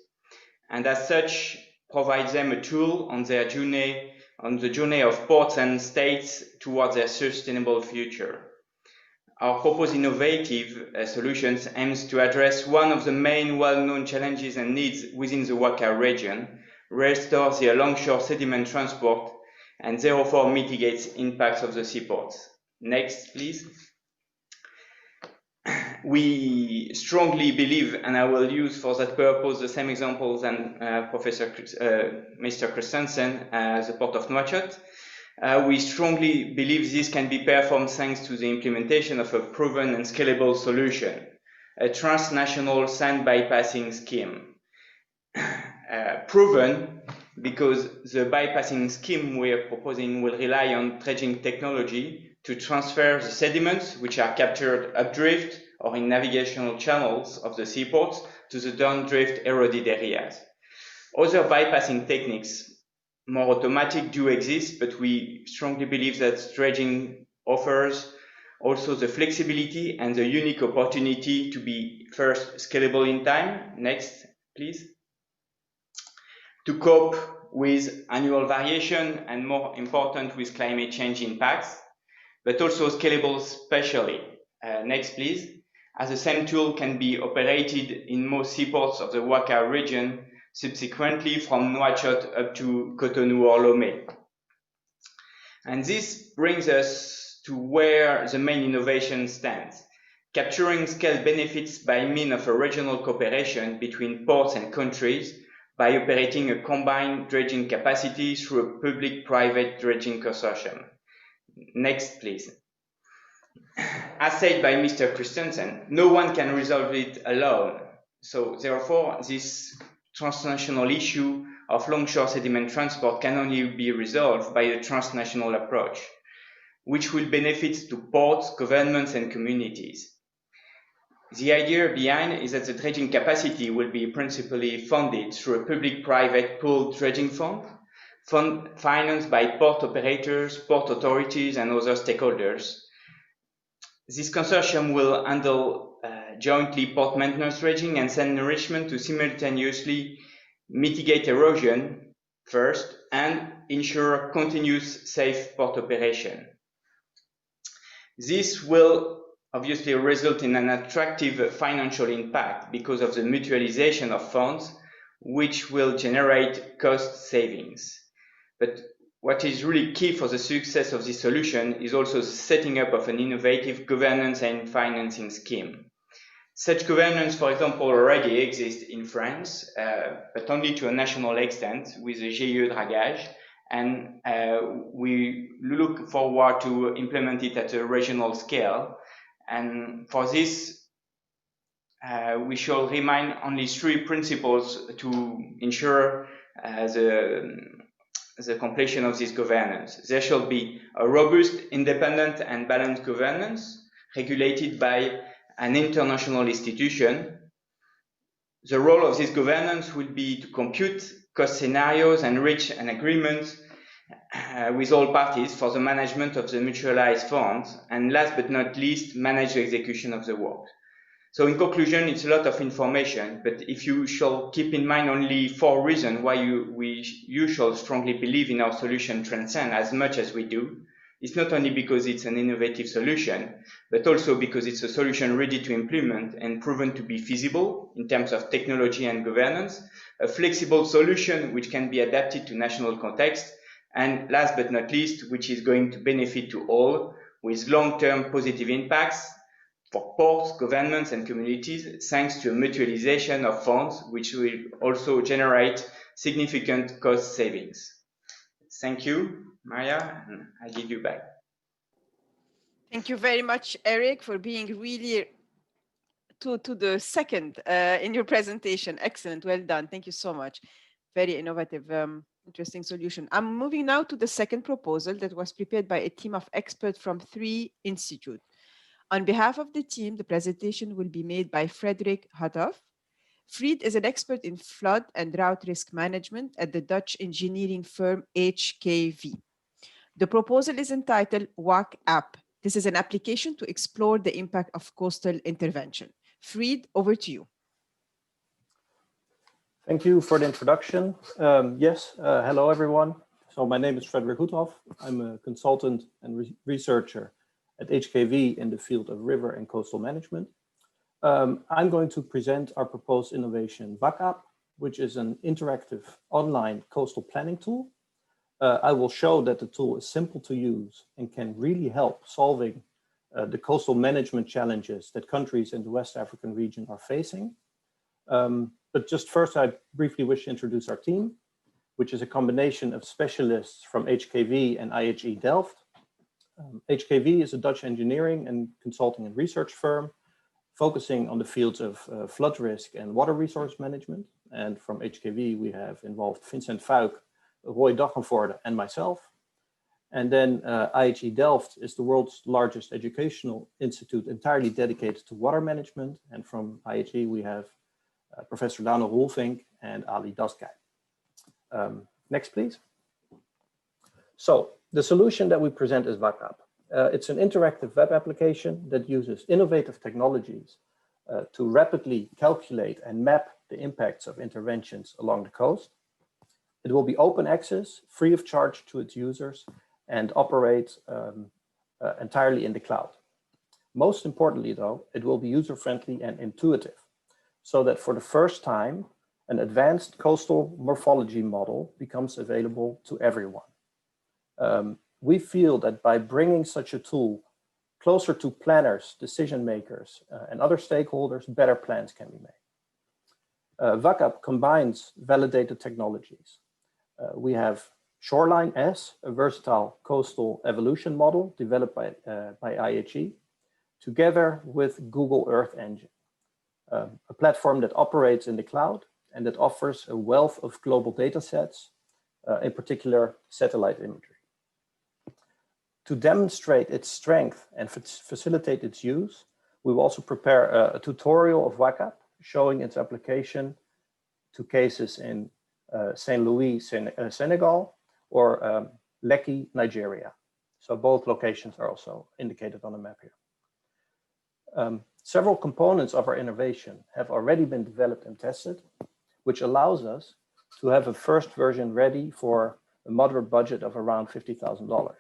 and as such provides them a tool on their journey, on the journey of ports and states towards their sustainable future. Our proposed innovative solutions aims to address one of the main well-known challenges and needs within the Waca region, restore the longshore sediment transport, and therefore mitigates impacts of the seaports. Next, please. We strongly believe, and I will use for that purpose the same example than Mr. Christensen, the port of Nouakchott. We strongly believe this can be performed thanks to the implementation of a proven and scalable solution, a transnational sand bypassing scheme. Proven because the bypassing scheme we are proposing will rely on dredging technology to transfer the sediments which are captured updrift or in navigational channels of the seaports to the downdrift eroded areas. Other bypassing techniques, more automatic, do exist, but we strongly believe that dredging offers also the flexibility and the unique opportunity to be first scalable in time. Next, please. To cope with annual variation and, more important, with climate change impacts, but also scalable spatially. Next, please. As the same tool can be operated in most seaports of the Waca region, subsequently from Nouakchott up to Cotonou or Lomé. And this brings us to where the main innovation stands, capturing scale benefits by means of a regional cooperation between ports and countries by operating a combined dredging capacity through a public-private dredging consortium. Next, please. As said by Mr. Christensen, no one can resolve it alone. So therefore, this transnational issue of longshore sediment transport can only be resolved by a transnational approach, which will benefit to ports, governments, and communities. The idea behind is that the dredging capacity will be principally funded through a public-private pooled dredging fund financed by port operators, port authorities, and other stakeholders. This consortium will handle jointly port maintenance, dredging, and sand enrichment to simultaneously mitigate erosion first and ensure continuous safe port operation. This will obviously result in an attractive financial impact because of the mutualization of funds, which will generate cost savings. But what is really key for the success of this solution is also the setting up of an innovative governance and financing scheme. Such governance, for example, already exists in France, but only to a national extent with the GIE dragage, and we look forward to implement it at a regional scale. And for this, we shall remind only 3 principles to ensure the completion of this governance. There shall be a robust, independent, and balanced governance regulated by an international institution. The role of this governance will be to compute cost scenarios and reach an agreement with all parties for the management of the mutualized funds, and last but not least, manage the execution of the work. So in conclusion, it's a lot of information, but if you shall keep in mind only 4 reasons why you shall strongly believe in our solution Transcend as much as we do, it's not only because it's an innovative solution, but also because it's a solution ready to implement and proven to be feasible in terms of technology and governance, a flexible solution which can be adapted to national context, and last but not least, which is going to benefit to all with long-term positive impacts for ports, governments, and communities, thanks to a mutualization of funds, which will also generate significant cost savings. Thank you, Maria, and I give you back. Thank you very much, Eric, for being really to the second in your presentation. Excellent, well done. Thank you so much. Very innovative, interesting solution. I'm moving now to the second proposal that was prepared by a team of experts from 3 institutes. On behalf of the team, the presentation will be made by Frederik Hathoff. Fried is an expert in flood and drought risk management at the Dutch engineering firm HKV. The proposal is entitled WAC-App. This is an application to explore the impact of coastal intervention. Fried, over to you. Thank you for the introduction. Hello everyone. So my name is Frederik Hathoff. I'm a consultant and researcher at HKV in the field of river and coastal management. I'm going to present our proposed innovation WAC-App, which is an interactive online coastal planning tool. I will show that the tool is simple to use and can really help solving the coastal management challenges that countries in the West African region are facing. But just first, I briefly wish to introduce our team, which is a combination of specialists from HKV and Egis-Deltares-Financeforimpact. HKV is a Dutch engineering and consulting and research firm focusing on the fields of flood risk and water resource management. And from HKV, we have involved Vincent Fuik, Roy Daggenvoorde, and myself. And then Egis-Delft is the world's largest educational institute entirely dedicated to water management. And from IHE, we have Professor Dano Roelvink and Ali Dasgay. Next, please. So the solution that we present is WAC-App. It's an interactive web application that uses innovative technologies to rapidly calculate and map the impacts of interventions along the coast. It will be open access, free of charge to its users, and operate entirely in the cloud. Most importantly, though, it will be user-friendly and intuitive, so that for the first time, an advanced coastal morphology model becomes available to everyone. We feel that by bringing such a tool closer to planners, decision makers, and other stakeholders, better plans can be made. WAC-App combines validated technologies. We have Shoreline S, a versatile coastal evolution model developed by IHE, together with Google Earth Engine, a platform that operates in the cloud and that offers a wealth of global data sets, in particular satellite imagery. To demonstrate its strength and facilitate its use, We will also prepare a tutorial of WAC-App showing its application to cases in St. Louis, Senegal, or Lekki, Nigeria. So both locations are also indicated on the map here. Several components of our innovation have already been developed and tested, which allows us to have a first version ready for a moderate budget of around $50,000.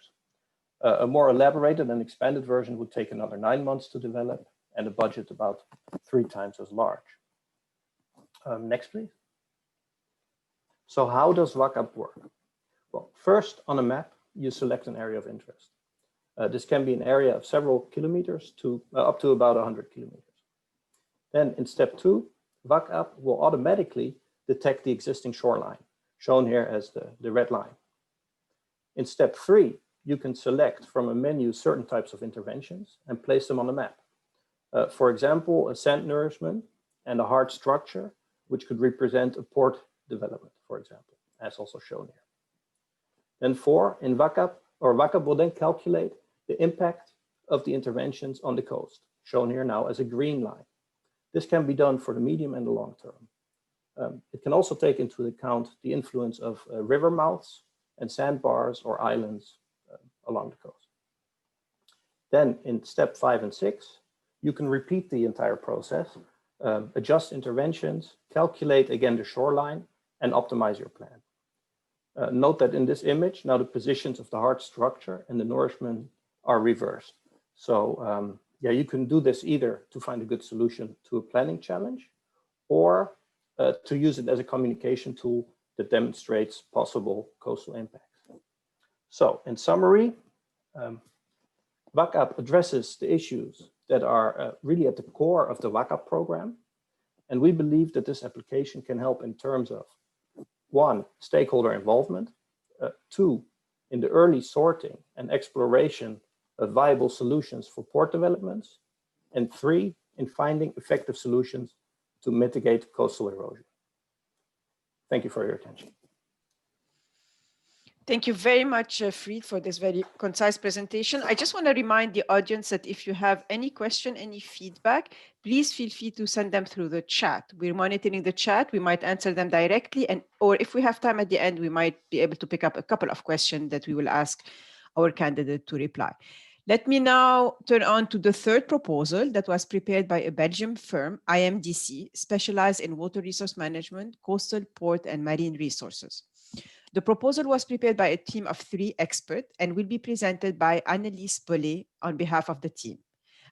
A more elaborated and expanded version would take another 9 months to develop and a budget about 3 times as large. Next, please. So how does WAC-App work? Well, first on a map, you select an area of interest. This can be an area of several kilometers to up to about 100 kilometers. Then in step 2, WAC-App will automatically detect the existing shoreline, shown here as the red line. In step 3, you can select from a menu certain types of interventions and place them on the map. For example, a sand nourishment and a hard structure, which could represent a port development, for example, as also shown here. Then 4, in WAC-App, WAC-App will then calculate the impact of the interventions on the coast, shown here now as a green line. This can be done for the medium and the long term. It can also take into account the influence of river mouths and sandbars or islands along the coast. Then in step 5 and 6, you can repeat the entire process, adjust interventions, calculate again the shoreline, and optimize your plan. Note that in this image, now the positions of the hard structure and the nourishment are reversed. So yeah, you can do this either to find a good solution to a planning challenge or to use it as a communication tool that demonstrates possible coastal impacts. So in summary, WAC-App addresses the issues that are really at the core of the WAC-App program. And we believe that this application can help in terms of 1, stakeholder involvement, 2, in the early sorting and exploration of viable solutions for port developments, and 3, in finding effective solutions to mitigate coastal erosion. Thank you for your attention. Thank you very much, Fried, for this very concise presentation. I just want to remind the audience that if you have any question, any feedback, please feel free to send them through the chat. We're monitoring the chat. We might answer them directly, or if we have time at the end, we might be able to pick up a couple of questions that we will ask our candidate to reply. Let me now turn on to the third proposal that was prepared by a Belgian firm, IMDC, specialized in water resource management, coastal, port, and marine resources. The proposal was prepared by a team of 3 experts and will be presented by Annelies Bollet on behalf of the team.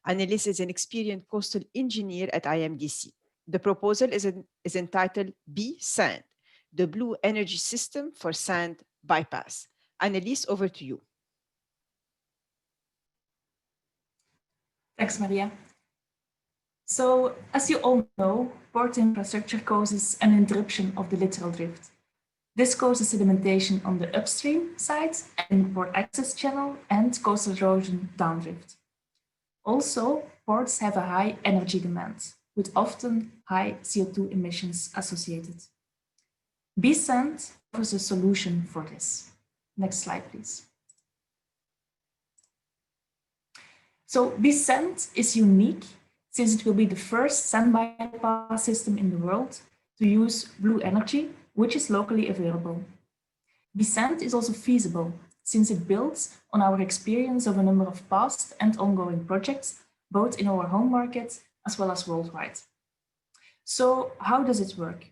Annelies is an experienced coastal engineer at IMDC. The proposal is entitled BESand, the Blue Energy System for Sand Bypass. Annelies, over to you. Thanks, Maria. So, as you all know, port infrastructure causes an interruption of the littoral drift. This causes sedimentation on the upstream side and port access channel and coastal erosion downdrift. Also, ports have a high energy demand, with often high CO2 emissions associated. BESand offers a solution for this. Next slide, please. So BESand is unique since it will be the first sand bypass system in the world to use blue energy, which is locally available. BESand is also feasible since it builds on our experience of a number of past and ongoing projects, both in our home market as well as worldwide. So how does it work?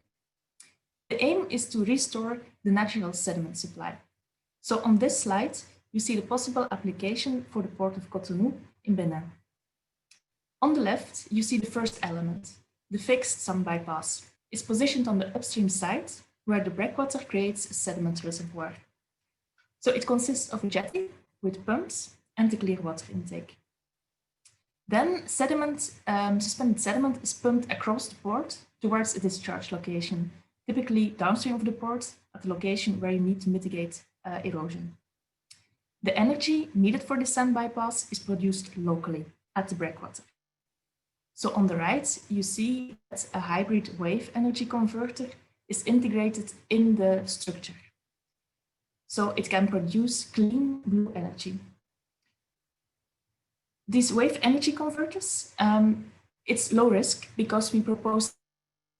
The aim is to restore the natural sediment supply. So on this slide, you see the possible application for the port of Cotonou in Benin. On the left, you see the first element, the fixed sand bypass. It's positioned on the upstream side where the breakwater creates a sediment reservoir. So it consists of a jetty with pumps and a clear water intake. Then suspended sediment is pumped across the port towards a discharge location, typically downstream of the port at the location where you need to mitigate erosion. The energy needed for the sand bypass is produced locally at the breakwater. So on the right, you see that a hybrid wave energy converter is integrated in the structure. So it can produce clean blue energy. These wave energy converters, it's low risk because we propose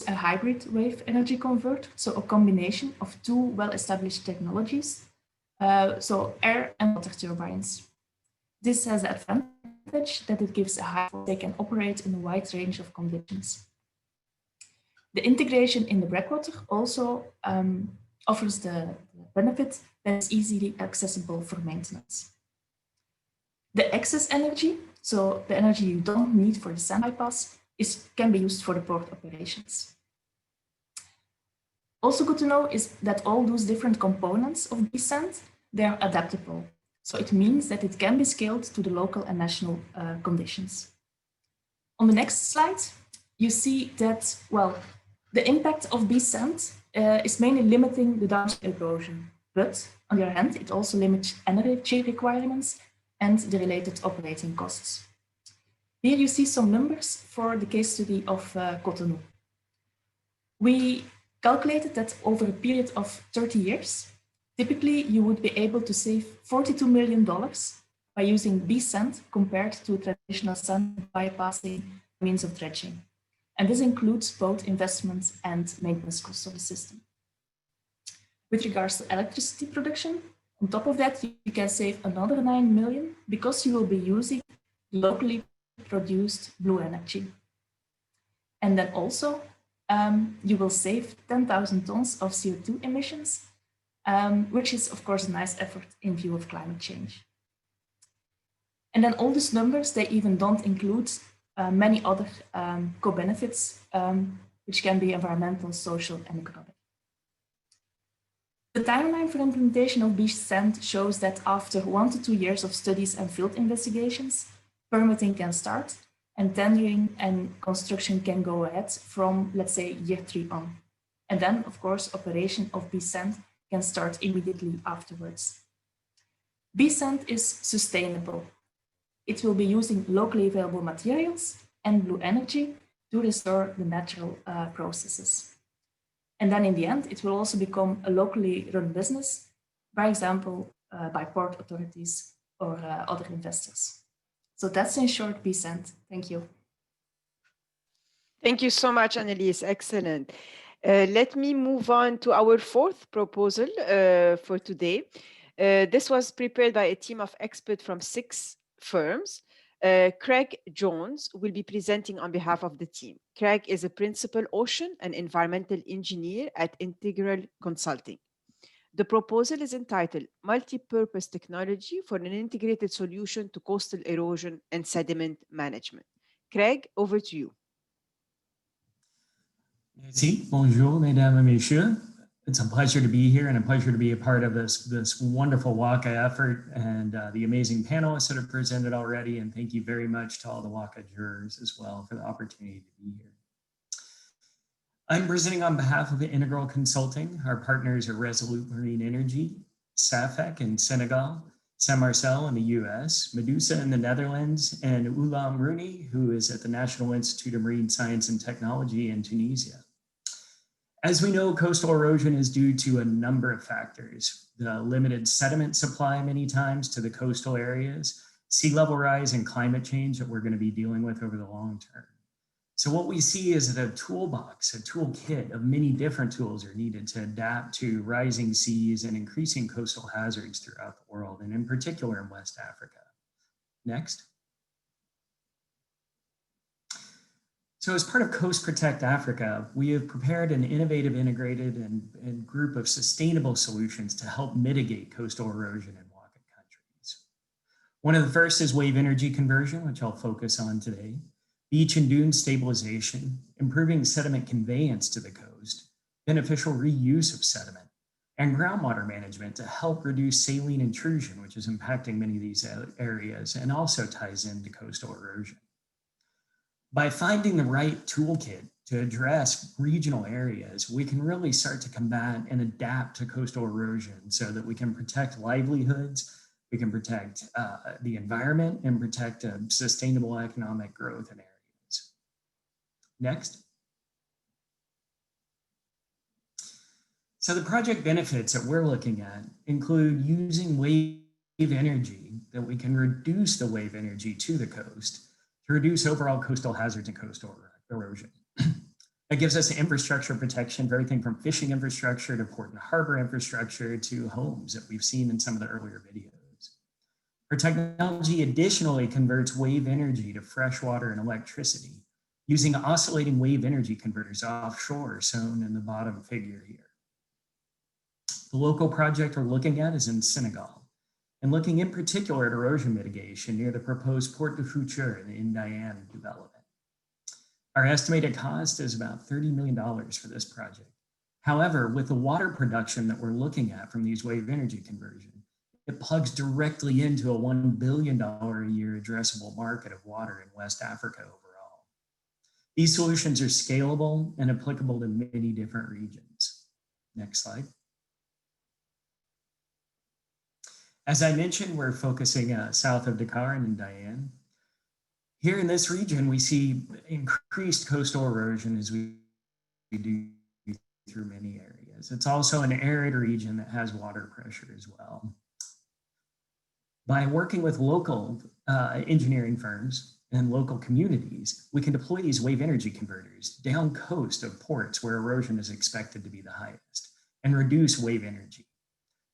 a hybrid wave energy converter, so a combination of two well-established technologies, so air and water turbines. This has the advantage that it gives a high, they can operate in a wide range of conditions. The integration in the breakwater also offers the benefit that it's easily accessible for maintenance. The excess energy, so the energy you don't need for the sand bypass, can be used for the port operations. Also good to know is that all those different components of BESand, they are adaptable. So it means that it can be scaled to the local and national conditions. On the next slide, you see that, well, the impact of BESand is mainly limiting the downstream erosion, but on the other hand, it also limits energy requirements and the related operating costs. Here you see some numbers for the case study of Cotonou. We calculated that over a period of 30 years, typically you would be able to save $42 million by using BESand compared to traditional sand bypassing means of dredging. And this includes both investments and maintenance costs of the system. With regards to electricity production, on top of that, you can save another $9 million because you will be using locally produced blue energy. And then also, you will save 10,000 tons of CO2 emissions, which is, of course, a nice effort in view of climate change. And then all these numbers, they even don't include many other co-benefits, which can be environmental, social, and economic. The timeline for implementation of BESand shows that after 1 to 2 years of studies and field investigations, permitting can start, and tendering and construction can go ahead from, let's say, year 3 on. And then, of course, operation of BESand can start immediately afterwards. BESand is sustainable. It will be using locally available materials and blue energy to restore the natural processes. And then in the end, it will also become a locally run business, for example, by port authorities or other investors. So that's in short BESand. Thank you. Thank you so much, Annelies. Excellent. Let me move on to our fourth proposal for today. This was prepared by a team of experts from 6 firms. Craig Jones will be presenting on behalf of the team. Craig is a principal ocean and environmental engineer at Integral Consulting. The proposal is entitled Multi-Purpose Technology for an Integrated Solution to Coastal Erosion and Sediment Management. Craig, over to you. Merci. Bonjour, mesdames et messieurs. It's a pleasure to be here and a pleasure to be a part of this wonderful Waca effort and the amazing panelists that have presented already. And thank you very much to all the Waca jurors as well for the opportunity to be here. I'm presenting on behalf of Integral Consulting. Our partners are Resolute Marine Energy, SAFEC in Senegal, Saint Marcel in the US, Medusa in the Netherlands, and Ulam Rooney, who is at the National Institute of Marine Science and Technology in Tunisia. As we know, coastal erosion is due to a number of factors. The limited sediment supply many times to the coastal areas, sea level rise and climate change that we're going to be dealing with over the long term. So what we see is that a toolbox, a toolkit of many different tools are needed to adapt to rising seas and increasing coastal hazards throughout the world, and in particular in West Africa. Next. So as part of Coast Protect Africa, we have prepared an innovative, integrated, and group of sustainable solutions to help mitigate coastal erosion in Waca countries. One of the first is wave energy conversion, which I'll focus on today, beach and dune stabilization, improving sediment conveyance to the coast, beneficial reuse of sediment, and groundwater management to help reduce saline intrusion, which is impacting many of these areas and also ties into coastal erosion. By finding the right toolkit to address regional areas, we can really start to combat and adapt to coastal erosion so that we can protect livelihoods, we can protect the environment, and protect sustainable economic growth in areas. Next. So the project benefits that we're looking at include using wave energy that we can reduce the wave energy to the coast to reduce overall coastal hazards and coastal erosion. That gives us infrastructure protection for everything from fishing infrastructure to port and harbor infrastructure to homes that we've seen in some of the earlier videos. Our technology additionally converts wave energy to fresh water and electricity using oscillating wave energy converters offshore, shown in the bottom figure here. The local project we're looking at is in Senegal, and looking in particular at erosion mitigation near the proposed Port de Futur in Indian development. Our estimated cost is about $30 million for this project. However, with the water production that we're looking at from these wave energy conversion, it plugs directly into a $1 billion a year addressable market of water in West Africa overall. These solutions are scalable and applicable to many different regions. Next slide. As I mentioned, we're focusing south of Dakar and in Diane. Here in this region, we see increased coastal erosion as we do through many areas. It's also an arid region that has water pressure as well. By working with local engineering firms and local communities, we can deploy these wave energy converters down coast of ports where erosion is expected to be the highest and reduce wave energy.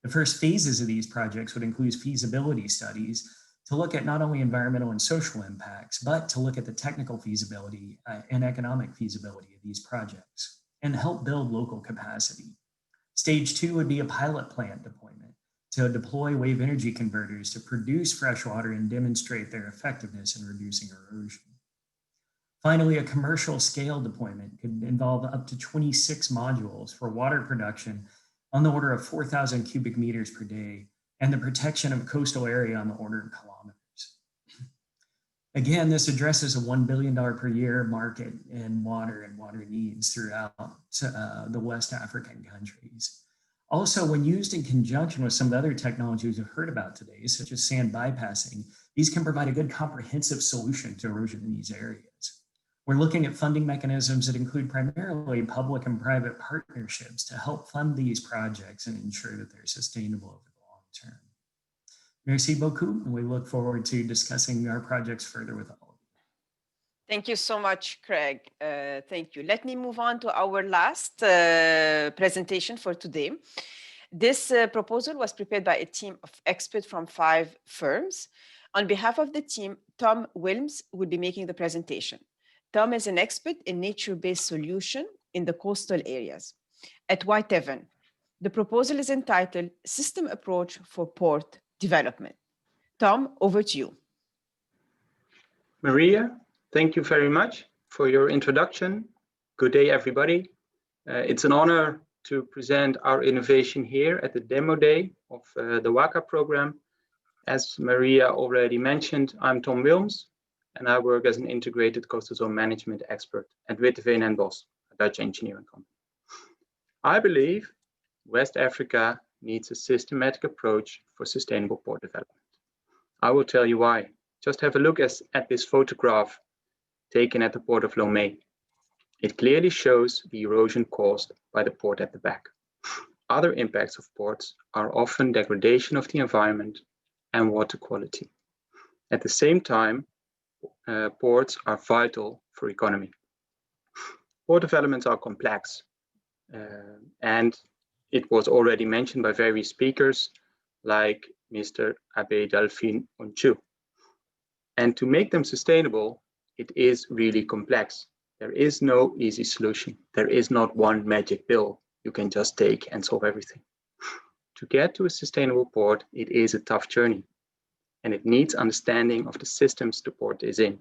The first phases of these projects would include feasibility studies to look at not only environmental and social impacts, but to look at the technical feasibility and economic feasibility of these projects and help build local capacity. Stage 2 would be a pilot plant deployment to deploy wave energy converters to produce fresh water and demonstrate their effectiveness in reducing erosion. Finally, a commercial scale deployment could involve up to 26 modules for water production on the order of 4,000 cubic meters per day and the protection of coastal area on the order of kilometers. Again, this addresses a $1 billion per year market in water and water needs throughout the West African countries. Also, when used in conjunction with some of the other technologies we've heard about today, such as sand bypassing, these can provide a good comprehensive solution to erosion in these areas. We're looking at funding mechanisms that include primarily public and private partnerships to help fund these projects and ensure that they're sustainable over the long term. Merci beaucoup, and we look forward to discussing our projects further with all of you. Thank you so much, Craig. Thank you. Let me move on to our last presentation for today. This proposal was prepared by a team of experts from 5 firms. On behalf of the team, Tom Wilms will be making the presentation. Tom is an expert in nature-based solution in the coastal areas. At WITTEVEEN, the proposal is entitled System Approach for Port Development. Tom, over to you. Maria, thank you very much for your introduction. Good day, everybody. It's an honor to present our innovation here at the demo day of the WACA program. As Maria already mentioned, I'm Tom Wilms, and I work as an integrated coastal zone management expert at WITTEVEEN and BOS, a Dutch engineering company. I believe West Africa needs a systematic approach for sustainable port development. I will tell you why. Just have a look at this photograph taken at the port of Lomé. It clearly shows the erosion caused by the port at the back. Other impacts of ports are often degradation of the environment and water quality. At the same time, ports are vital for economy. Port developments are complex, and it was already mentioned by various speakers like Mr. Abbé Delphine Onchu. And to make them sustainable, it is really complex. There is no easy solution. There is not one magic pill you can just take and solve everything. To get to a sustainable port, it is a tough journey, and it needs understanding of the systems the port is in.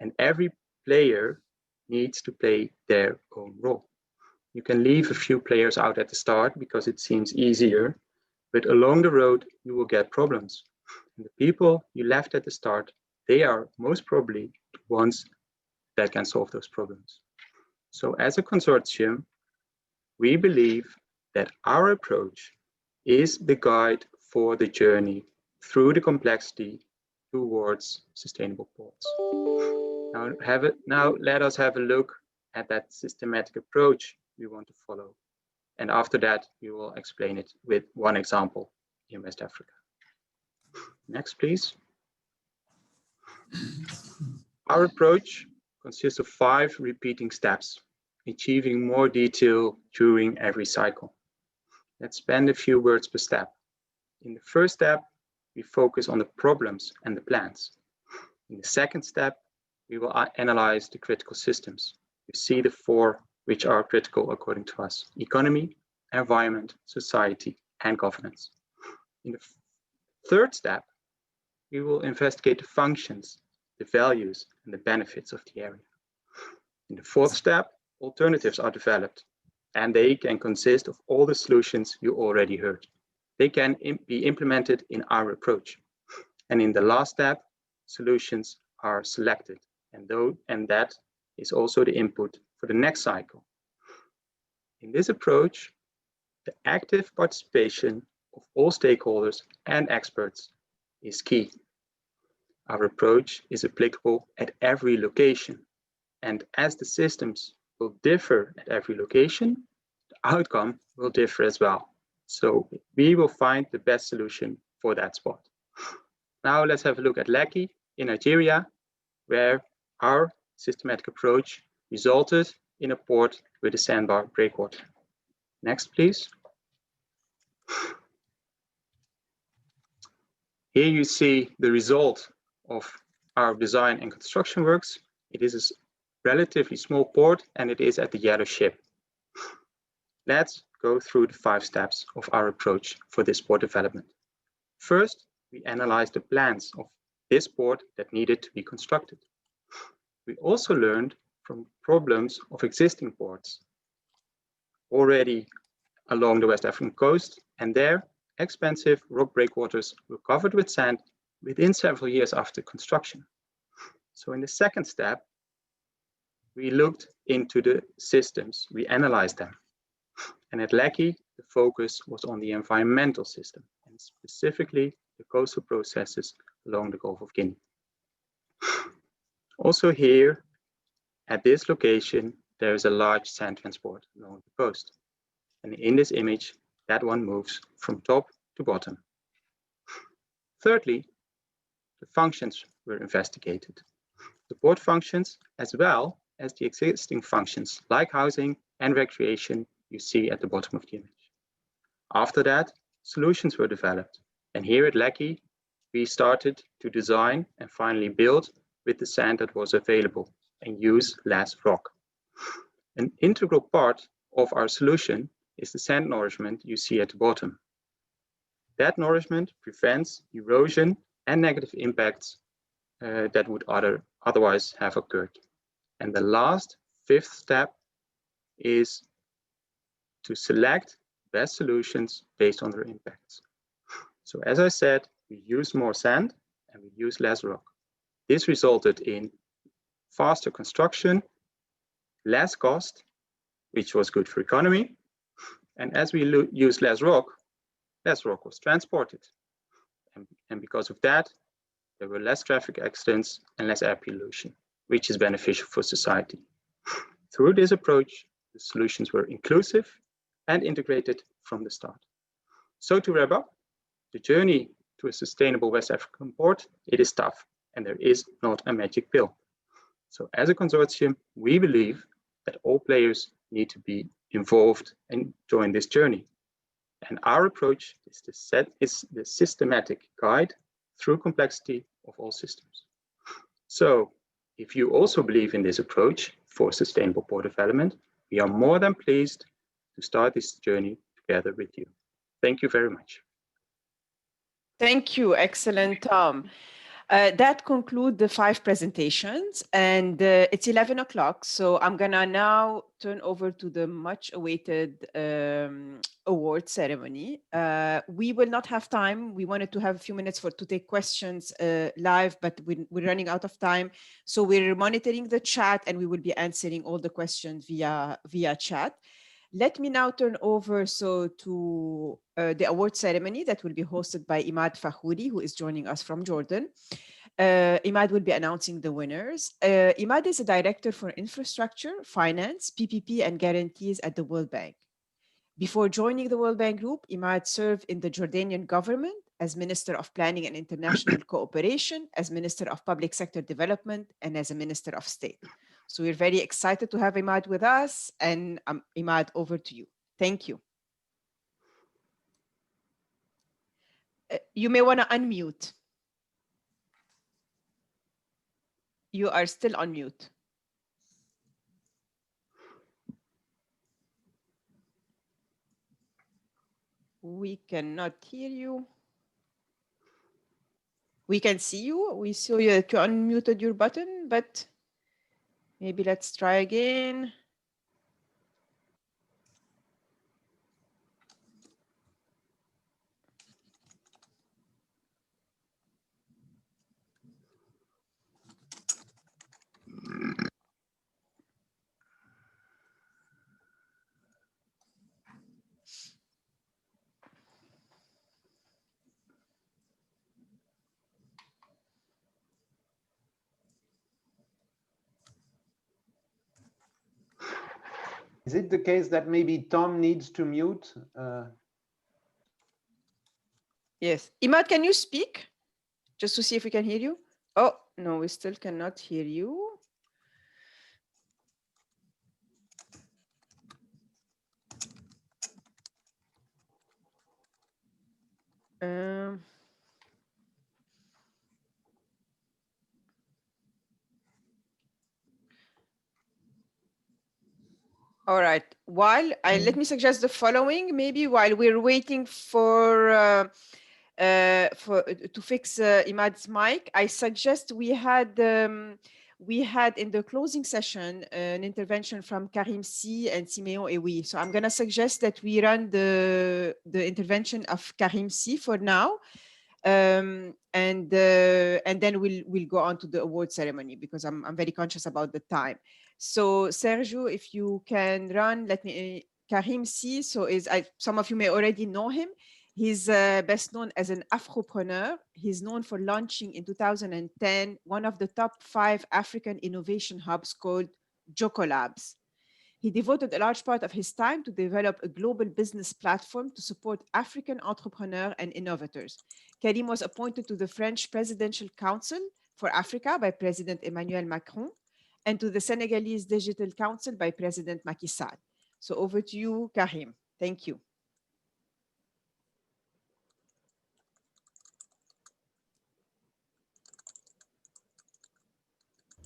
And every player needs to play their own role. You can leave a few players out at the start because it seems easier, but along the road, you will get problems. And the people you left at the start, they are most probably the ones that can solve those problems. So as a consortium, we believe that our approach is the guide for the journey through the complexity towards sustainable ports. Now let us have a look at that systematic approach we want to follow. And after that, we will explain it with one example in West Africa. Next, please. Our approach consists of 5 repeating steps, achieving more detail during every cycle. Let's spend a few words per step. In the first step, we focus on the problems and the plans. In the second step, we will analyze the critical systems. You see the 4 which are critical according to us: economy, environment, society, and governance. In the third step, we will investigate the functions, the values, and the benefits of the area. In the fourth step, alternatives are developed, and they can consist of all the solutions you already heard. They can be implemented in our approach. And in the last step, solutions are selected, and that is also the input for the next cycle. In this approach, the active participation of all stakeholders and experts is key. Our approach is applicable at every location, and as the systems will differ at every location, the outcome will differ as well. So we will find the best solution for that spot. Now let's have a look at Lekki in Nigeria, where our systematic approach resulted in a port with a sandbar breakwater. Next, please. Here you see the result of our design and construction works. It is a relatively small port, and it is at the yellow ship. Let's go through the 5 steps of our approach for this port development. First, we analyzed the plans of this port that needed to be constructed. We also learned from problems of existing ports already along the West African coast, and there expensive rock breakwaters were covered with sand within several years after construction. So in the second step, we looked into the systems, we analyzed them. And at Lekki, the focus was on the environmental system, and specifically the coastal processes along the Gulf of Guinea. Also here, at this location, there is a large sand transport along the coast. And in this image, that one moves from top to bottom. Thirdly, the functions were investigated. The port functions, as well as the existing functions like housing and recreation, you see at the bottom of the image. After that, solutions were developed. And here at Lekki, we started to design and finally build with the sand that was available and use less rock. An integral part of our solution is the sand nourishment you see at the bottom. That nourishment prevents erosion and negative impacts that would otherwise have occurred. And the last, 5th step is to select best solutions based on their impacts. So as I said, we use more sand and we use less rock. This resulted in faster construction, less cost, which was good for economy. And as we use less rock was transported. And because of that, there were less traffic accidents and less air pollution, which is beneficial for society. Through this approach, the solutions were inclusive and integrated from the start. So to wrap up, the journey to a sustainable West African port, it is tough, and there is not a magic pill. So as a consortium, we believe that all players need to be involved and join this journey. And our approach is the systematic guide through complexity of all systems. So if you also believe in this approach for sustainable port development, we are more than pleased to start this journey together with you. Thank you very much. Thank you. Excellent, Tom. That concludes the 5 presentations, and it's 11 o'clock. So I'm gonna now turn over to the much awaited award ceremony. We will not have time. We wanted to have a few minutes to take questions live, but we're running out of time. So we're monitoring the chat, and we will be answering all the questions via chat. Let me now turn over to the award ceremony that will be hosted by Imad Fahouri, who is joining us from Jordan. Imad will be announcing the winners. Imad is a director for infrastructure, finance, PPP, and guarantees at the World Bank. Before joining the World Bank Group, Imad served in the Jordanian government as Minister of Planning and International Cooperation, as Minister of Public Sector Development, and as a Minister of State. So we're very excited to have Imad with us, and Imad, over to you. Thank you. You may want to unmute. You are still on mute. We cannot hear you. We can see you. We saw you that you unmuted your button, but maybe let's try again. Is it the case that maybe Tom needs to mute? Yes. Imad, can you speak? Just to see if we can hear you. Oh, no, we still cannot hear you. All right. Let me suggest the following. Maybe while we're waiting to fix Imad's mic, I suggest we had in the closing session an intervention from Karim C and Simeon Ewi. So I'm going to suggest that we run the intervention of Karim C for now. And then we'll go on to the award ceremony, because I'm very conscious about the time. So Sergio, if you can run, Karim C. So some of you may already know him. He's best known as an Afropreneur. He's known for launching in 2010 one of the top 5 African innovation hubs called Jocolabs. He devoted a large part of his time to develop a global business platform to support African entrepreneurs and innovators. Karim was appointed to the French Presidential Council for Africa by President Emmanuel Macron, and to the Senegalese Digital Council by President Macky Sall. So over to you, Karim. Thank you.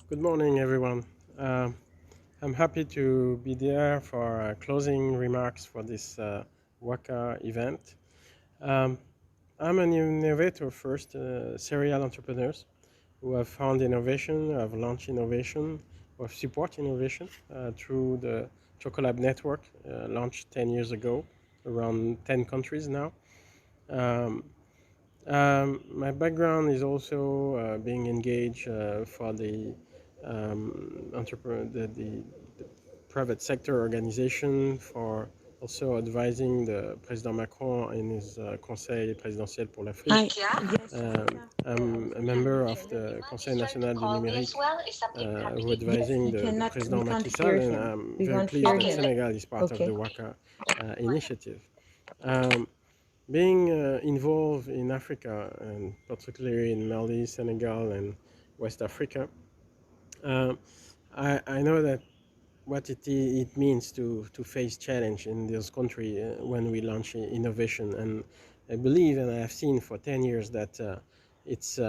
Good morning, everyone. I'm happy to be there for closing remarks for this Waca event. I'm an innovator first, serial entrepreneurs who have found innovation, have launched innovation, or support innovation through the Chocolab network, launched 10 years ago, around 10 countries now. My background is also being engaged for the private sector organization, for also advising the President Macron in his Conseil présidentiel pour l'Afrique. I'm a member of the Conseil national du numérique, who advising the President Macky Sall, and I'm very pleased that Senegal is part of the Waca initiative. Being involved in Africa, and particularly in Mali, Senegal, and West Africa, I know that what it means to face challenge in this country when we launch innovation. And I believe, and I have seen for 10 years, that it's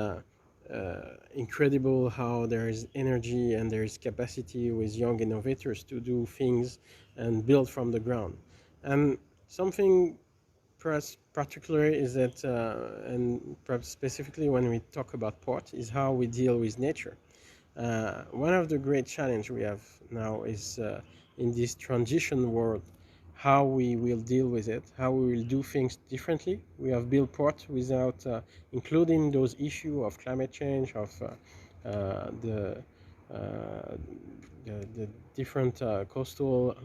incredible how there is energy and there is capacity with young innovators to do things and build from the ground. And something perhaps particular is that, and perhaps specifically when we talk about port, is how we deal with nature. One of the great challenges we have now is in this transition world, how we will deal with it, how we will do things differently. We have built port without including those issues of climate change, of the different coastal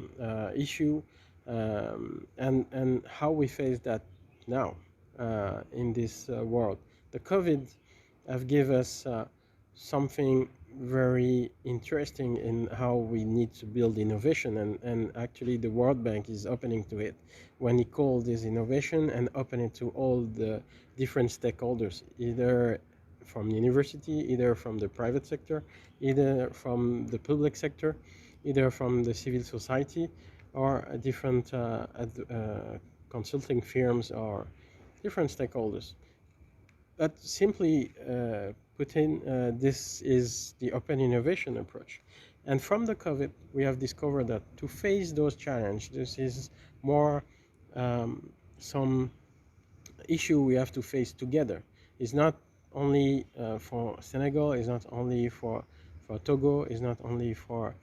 issue, and how we face that now in this world. The COVID have given us something very interesting in how we need to build innovation, and actually the World Bank is opening to it when he called this innovation and open it to all the different stakeholders, either from the university, either from the private sector, either from the public sector, either from the civil society, or different consulting firms or different stakeholders. But simply put in, this is the open innovation approach. And from the COVID, we have discovered that to face those challenges, this is more some issue we have to face together. It's not only for Senegal, it's not only for Togo, it's not only for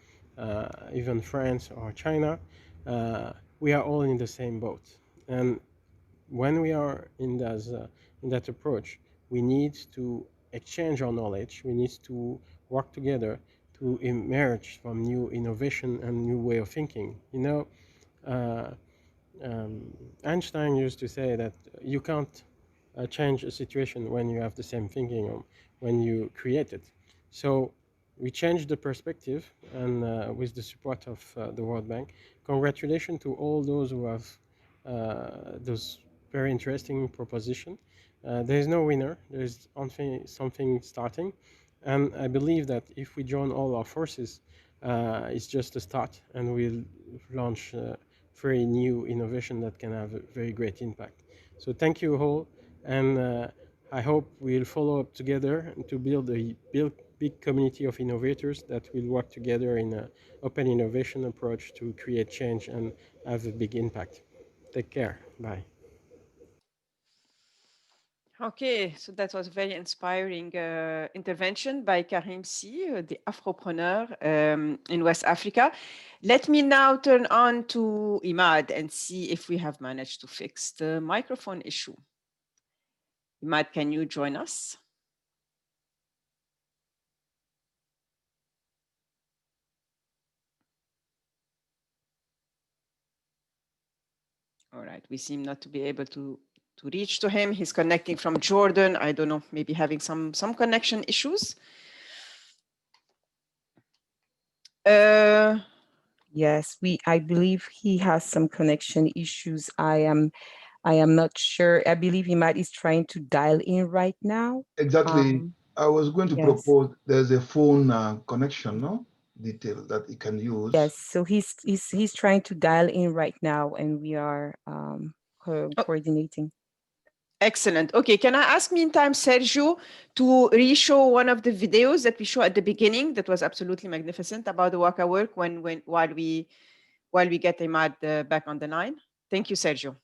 even France or China. We are all in the same boat. And when we are in that approach, we need to exchange our knowledge. We need to work together to emerge from new innovation and new way of thinking. You know, Einstein used to say that you can't change a situation when you have the same thinking or when you create it. So we changed the perspective, and with the support of the World Bank, congratulations to all those who have those very interesting proposition. There is no winner. There is only something starting, and I believe that if we join all our forces, it's just a start, and we'll launch very new innovation that can have a very great impact. So thank you all, and I hope we'll follow up together to build a big community of innovators that will work together in an open innovation approach to create change and have a big impact. Take care. Bye. Okay, so that was a very inspiring intervention by Karim Sy, the Afropreneur in West Africa. Let me now turn on to Imad and see if we have managed to fix the microphone issue. Imad, can you join us? All right, we seem not to be able to reach to him. He's connecting from Jordan. I don't know, maybe having some connection issues. Yes, I believe he has some connection issues. I am not sure. I believe is trying to dial in right now. Exactly. I was going to yes. propose there's a phone connection, no? Detail that he can use. Yes, so he's trying to dial in right now, and we are coordinating. Excellent. Okay, can I ask meantime Sergio to re-show one of the videos that we showed at the beginning that was absolutely magnificent about the Waca work while we get Imad back on the line? Thank you, Sergio.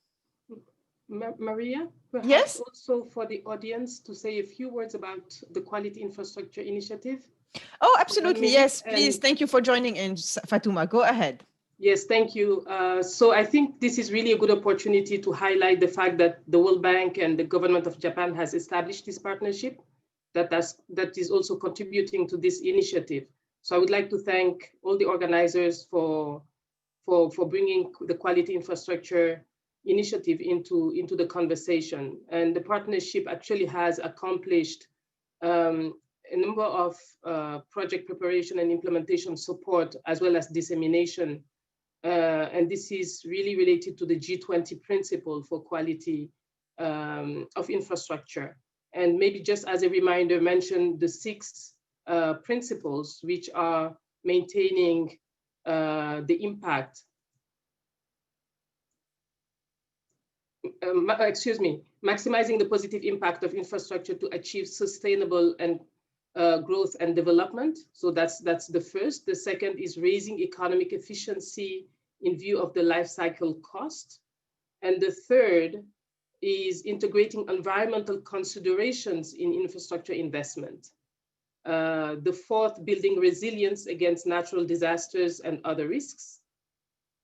Maria, perhaps yes? Also for the audience to say a few words about the Quality Infrastructure Initiative. Oh, absolutely. Yes, please. Thank you for joining in, Fatuma. Go ahead. Yes, thank you. So I think this is really a good opportunity to highlight the fact that the World Bank and the government of Japan has established this partnership that is also contributing to this initiative. So I would like to thank all the organizers for bringing the Quality Infrastructure Initiative into the conversation. And the partnership actually has accomplished a number of project preparation and implementation support, as well as dissemination. And this is really related to the G20 principle for quality of infrastructure. And maybe just as a reminder, mention the 6 principles, which are maintaining the impact, maximizing the positive impact of infrastructure to achieve sustainable and growth and development. So that's the first. The second is raising economic efficiency in view of the life cycle cost. And the third is integrating environmental considerations in infrastructure investment. The fourth, building resilience against natural disasters and other risks.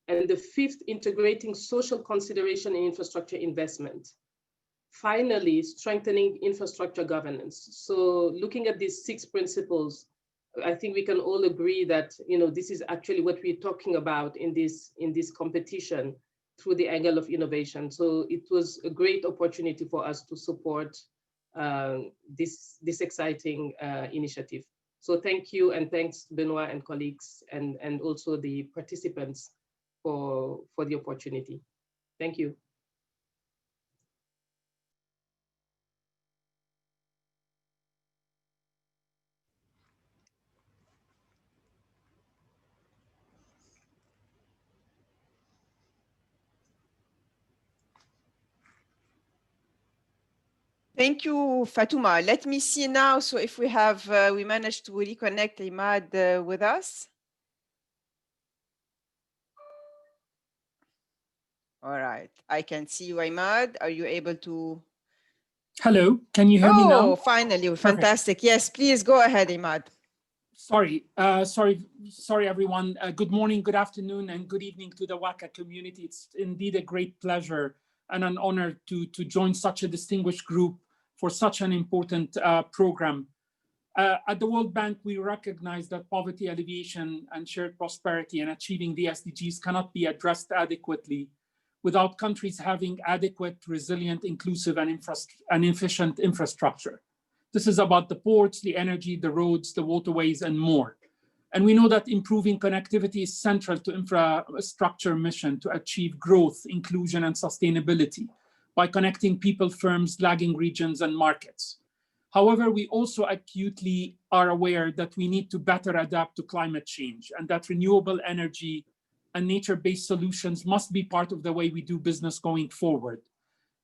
And the fifth, integrating social consideration in infrastructure investment. Finally, strengthening infrastructure governance. So looking at these 6 principles, I think we can all agree that this is actually what we're talking about in this competition through the angle of innovation. So it was a great opportunity for us to support this exciting initiative. So thank you, and thanks Benoit and colleagues, and also the participants for the opportunity. Thank you. Thank you, Fatuma. Let me see now. So if we have, we managed to reconnect Imad with us. All right, I can see you, Imad. Are you able to? Hello, can you hear me now? Oh, finally, Perfect. fantastic. Yes, please go ahead, Imad. Sorry, everyone. Good morning, good afternoon, and good evening to the Waca community. It's indeed a great pleasure and an honor to join such a distinguished group for such an important program. At the World Bank, we recognize that poverty alleviation and shared prosperity and achieving the SDGs cannot be addressed adequately without countries having adequate, resilient, inclusive, and efficient infrastructure. This is about the ports, the energy, the roads, the waterways, and more. And we know that improving connectivity is central to infrastructure mission to achieve growth, inclusion, and sustainability by connecting people, firms, lagging regions, and markets. However, we also acutely are aware that we need to better adapt to climate change and that renewable energy and nature-based solutions must be part of the way we do business going forward.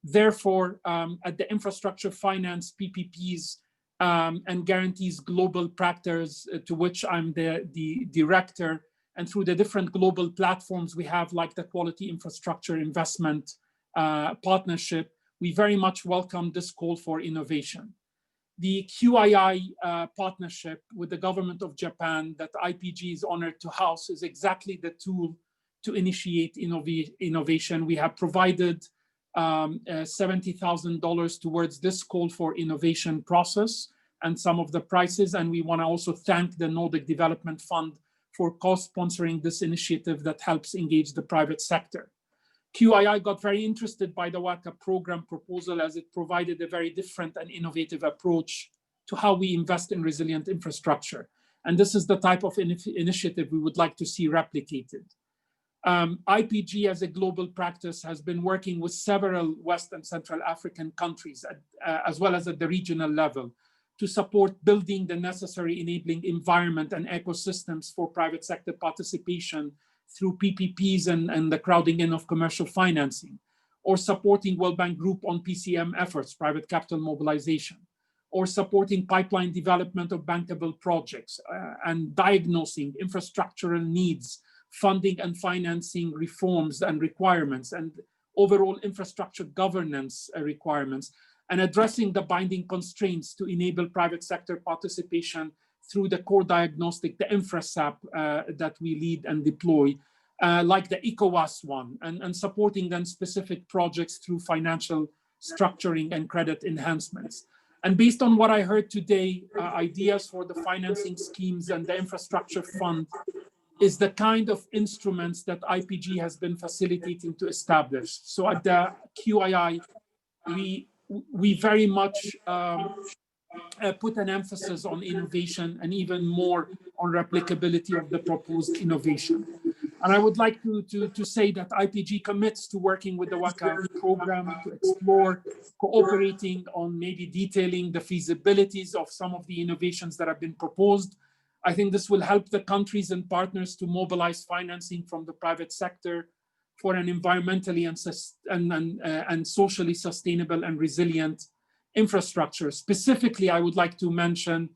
Therefore, at the infrastructure finance, PPPs, and guarantees global practice, to which I'm the director, and through the different global platforms we have, like the Quality Infrastructure Investment Partnership, we very much welcome this call for innovation. The QII partnership with the government of Japan that IPG is honored to house is exactly the tool to initiate innovation. We have provided $70,000 towards this call for innovation process and some of the prizes. And we want to also thank the Nordic Development Fund for co-sponsoring this initiative that helps engage the private sector. QII got very interested by the WACA program proposal as it provided a very different and innovative approach to how we invest in resilient infrastructure. And this is the type of initiative we would like to see replicated. IPG as a global practice has been working with several West and Central African countries as well as at the regional level to support building the necessary enabling environment and ecosystems for private sector participation through PPPs and the crowding in of commercial financing, or supporting World Bank Group on PCM efforts, private capital mobilization, or supporting pipeline development of bankable projects and diagnosing infrastructural needs, funding and financing reforms and requirements, and overall infrastructure governance requirements, and addressing the binding constraints to enable private sector participation through the core diagnostic, the InfraSAP that we lead and deploy, like the ECOWAS one, and supporting then specific projects through financial structuring and credit enhancements. And based on what I heard today, ideas for the financing schemes and the infrastructure fund is the kind of instruments that IPG has been facilitating to establish. So at the QII, we very much put an emphasis on innovation and even more on replicability of the proposed innovation. And I would like to say that IPG commits to working with the WACA program to explore cooperating on maybe detailing the feasibilities of some of the innovations that have been proposed. I think this will help the countries and partners to mobilize financing from the private sector for an environmentally and socially sustainable and resilient infrastructure. Specifically, I would like to mention,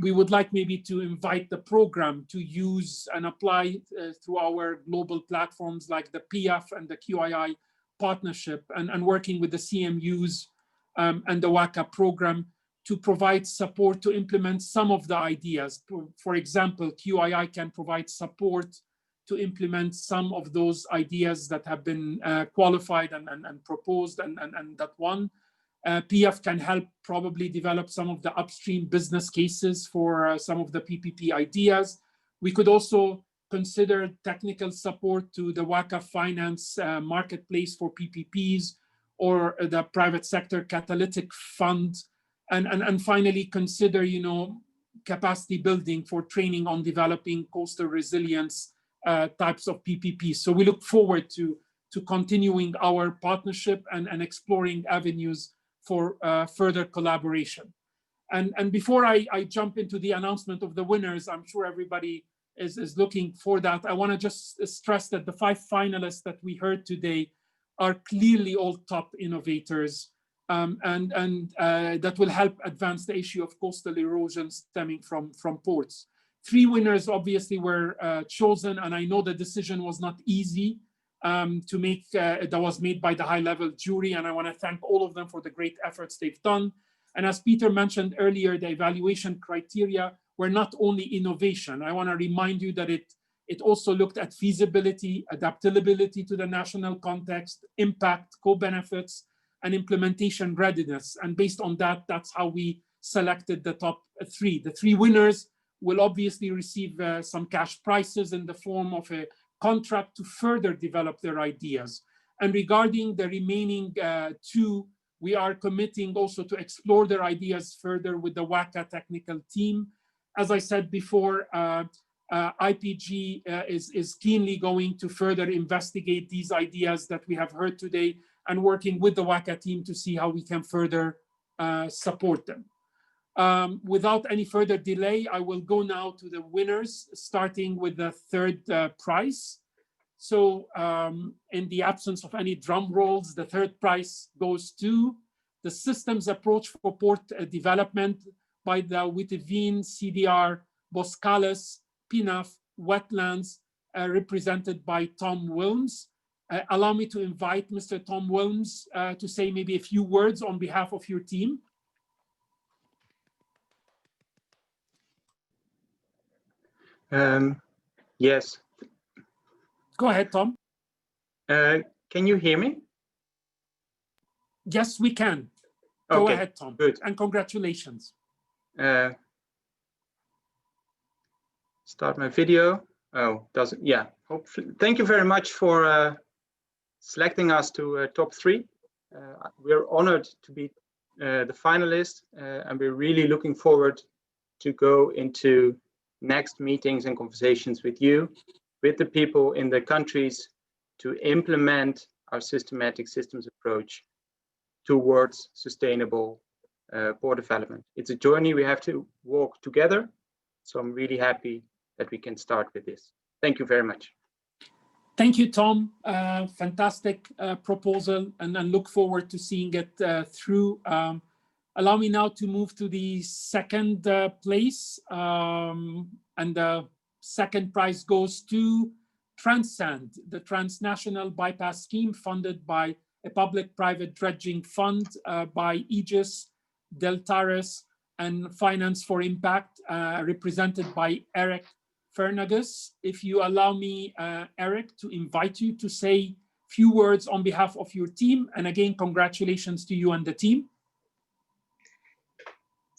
we would like maybe to invite the program to use and apply through our global platforms like the PENAF and the QII partnership and working with the CMUs and the WACA program to provide support to implement some of the ideas. For example, QII can provide support to implement some of those ideas that have been qualified and proposed and that one. PF can help probably develop some of the upstream business cases for some of the PPP ideas. We could also consider technical support to the WACA finance marketplace for PPPs, or the private sector catalytic fund, and finally consider, capacity building for training on developing coastal resilience types of PPPs. So we look forward to continuing our partnership and exploring avenues for further collaboration. And before I jump into the announcement of the winners, I'm sure everybody is looking for that. I want to just stress that the 5 finalists that we heard today are clearly all top innovators, and that will help advance the issue of coastal erosion stemming from ports. 3 winners obviously were chosen, and I know the decision was not easy to make. That was made by the high-level jury, and I want to thank all of them for the great efforts they've done. And as Peter mentioned earlier, the evaluation criteria were not only innovation. I want to remind you that it also looked at feasibility, adaptability to the national context, impact, co-benefits, and implementation readiness. And based on that, that's how we selected the top 3. The 3 winners will obviously receive some cash prizes in the form of a contract to further develop their ideas. And regarding the remaining 2, we are committing also to explore their ideas further with the Waca technical team. As I said before, IPG is keenly going to further investigate these ideas that we have heard today and working with the Waca team to see how we can further support them. Without any further delay, I will go now to the winners, starting with the 3rd prize. So in the absence of any drum rolls, the 3rd prize goes to the systems approach for port development by the WITTEVEEN, CDR, BOSKALIS, PENAF, Wetlands, represented by Tom Wilms. Allow me to invite Mr. Tom Wilms to say maybe a few words on behalf of your team. Yes. Go ahead, Tom. Can you hear me? Yes, we can. Okay, go ahead, Tom. Good. And congratulations. Start my video. Oh, doesn't. Yeah. Hopefully. Thank you very much for selecting us to top 3. We're honored to be the finalists, and we're really looking forward to go into next meetings and conversations with you, with the people in the countries, to implement our systematic systems approach towards sustainable port development. It's a journey we have to walk together. So I'm really happy that we can start with this. Thank you very much. Thank you, Tom. Fantastic proposal, and look forward to seeing it through. Allow me now to move to the 2nd place, and the 2nd prize goes to Transnational, the Transnational bypass scheme funded by a public-private dredging fund by Egis-Deltares-Financeforimpact, represented by Eric Fernagus. If you allow me, Eric, to invite you to say a few words on behalf of your team. And again, congratulations to you and the team.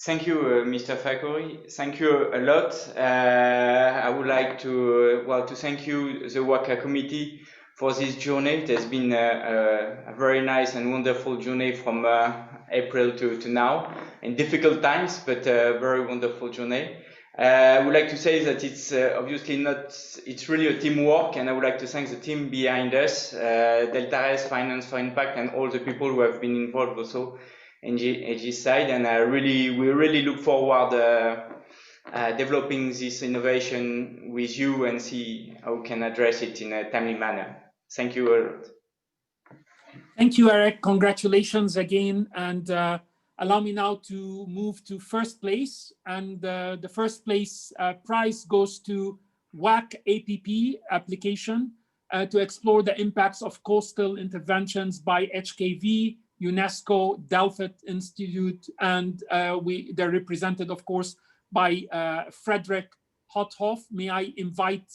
Thank you, Mr. Fakori. Thank you a lot. I would like to, to thank you, the Waca committee, for this journey. It has been a very nice and wonderful journey from April to now, in difficult times, but a very wonderful journey. I would like to say that it's obviously not, it's really a teamwork, and I would like to thank the team behind us, Egis-Deltares-Financeforimpact, and all the people who have been involved also in Egis side, and we really look forward developing this innovation with you and see how we can address it in a timely manner. Thank you a lot. Thank you, Eric. Congratulations again. And allow me now to move to 1st place. And the 1st place prize goes to WAC-App application to explore the impacts of coastal interventions by HKV, UNESCO-DELFT Institute, and they're represented, of course, by Frederick Hothoff. May I invite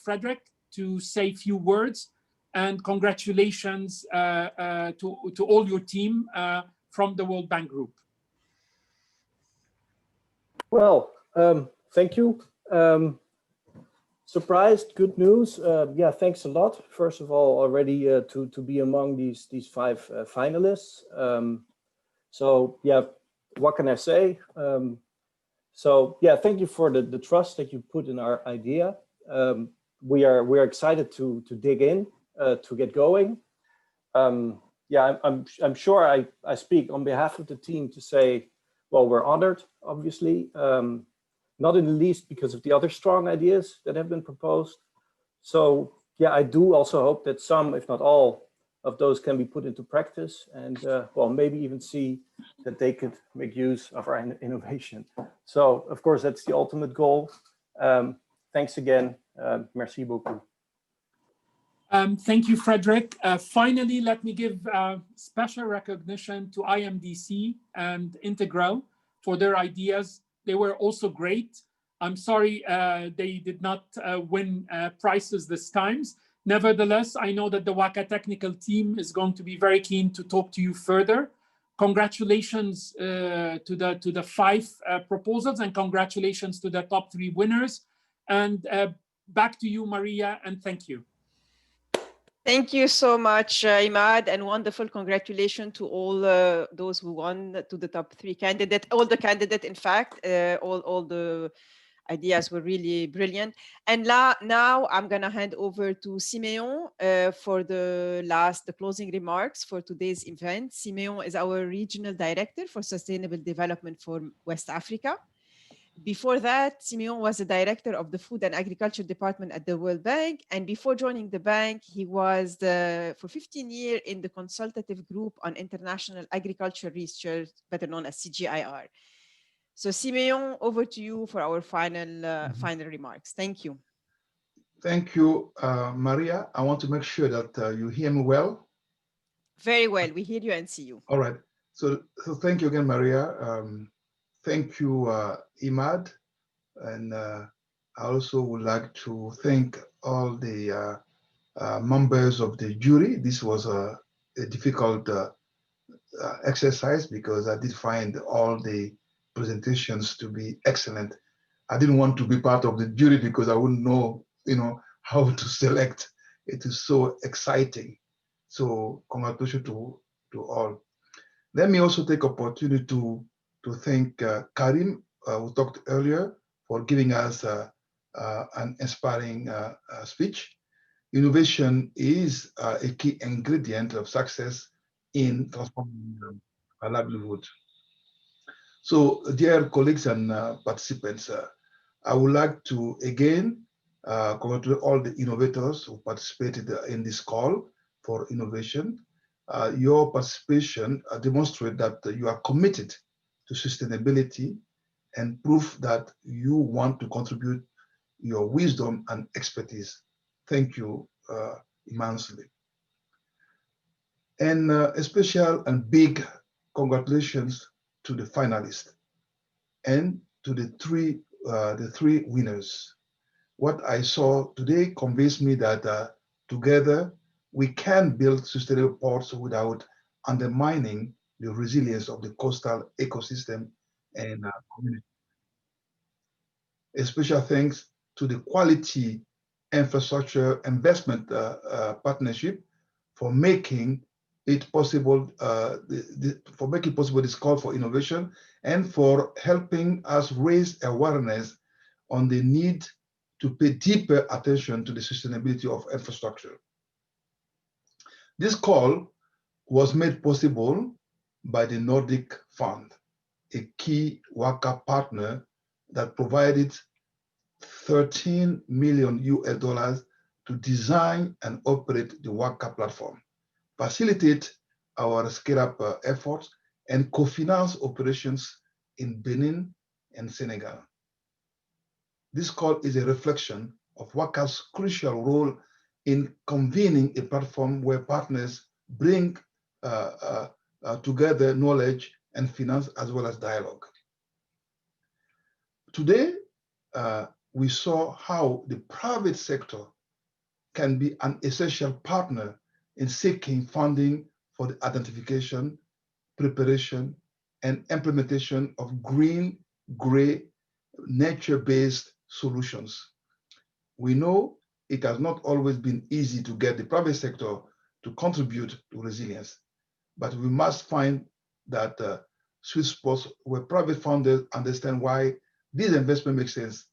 Frederick to say a few words, and congratulations to all your team from the World Bank Group. Well, thank you. Surprised, good news. Yeah, thanks a lot. First of all, already to be among these 5 finalists. So yeah, what can I say? So yeah, thank you for the trust that you put in our idea. We're excited to dig in, to get going. Yeah, I'm sure I speak on behalf of the team to say, well, we're honored, obviously, not in the least because of the other strong ideas that have been proposed. So yeah, I do also hope that some, if not all, of those can be put into practice, and well, maybe even see that they could make use of our innovation. So of course, that's the ultimate goal. Thanks again. Merci beaucoup. Thank you, Frederick. Finally, let me give special recognition to IMDC and Integral for their ideas. They were also great. I'm sorry they did not win prizes this time. Nevertheless, I know that the Waca technical team is going to be very keen to talk to you further. Congratulations to the 5 proposals, and congratulations to the top 3 winners. And back to you, Maria, and thank you. Thank you so much, Imad, and wonderful congratulations to all those who won, to the top 3 candidates, all the candidates, in fact, all the ideas were really brilliant. And now I'm gonna hand over to Simeon for the closing remarks for today's event. Simeon is our Regional Director for Sustainable Development for West Africa. Before that, Simeon was the director of the Food and Agriculture Department at the World Bank. And before joining the bank, he was for 15 years in the consultative group on international agriculture research, better known as CGIR. So Simeon, over to you for our final remarks. Thank you. Thank you, Maria. I want to make sure that you hear me well. Very well. We hear you and see you. All right. So thank you again, Maria. Thank you, Imad. And I also would like to thank all the members of the jury. This was a difficult exercise because I did find all the presentations to be excellent. I didn't want to be part of the jury because I wouldn't know, how to select. It is so exciting. So congratulations to all. Let me also take opportunity to thank Karim, who talked earlier, for giving us an inspiring speech. Innovation is a key ingredient of success in transforming our livelihood. So, dear colleagues and participants, I would like to again congratulate all the innovators who participated in this call for innovation. Your participation demonstrates that you are committed to sustainability and proof that you want to contribute your wisdom and expertise. Thank you immensely. And a special and big congratulations to the finalists and to the three winners. What I saw today convinced me that together we can build sustainable ports without undermining the resilience of the coastal ecosystem and community. A special thanks to the Quality Infrastructure Investment Partnership for making it possible, this call for innovation, and for helping us raise awareness on the need to pay deeper attention to the sustainability of infrastructure. This call was made possible by the Nordic Fund, a key Waca partner that provided $13 million to design and operate the Waca platform, facilitate our scale-up efforts, and co-finance operations in Benin and Senegal. This call is a reflection of Waca's crucial role in convening a platform where partners bring together knowledge and finance as well as dialogue. Today, we saw how the private sector can be an essential partner in seeking funding for the identification, preparation, and implementation of green, gray, nature-based solutions. We know it has not always been easy to get the private sector to contribute to resilience, but we must find that sweet spots where private founders understand why these investments make sense,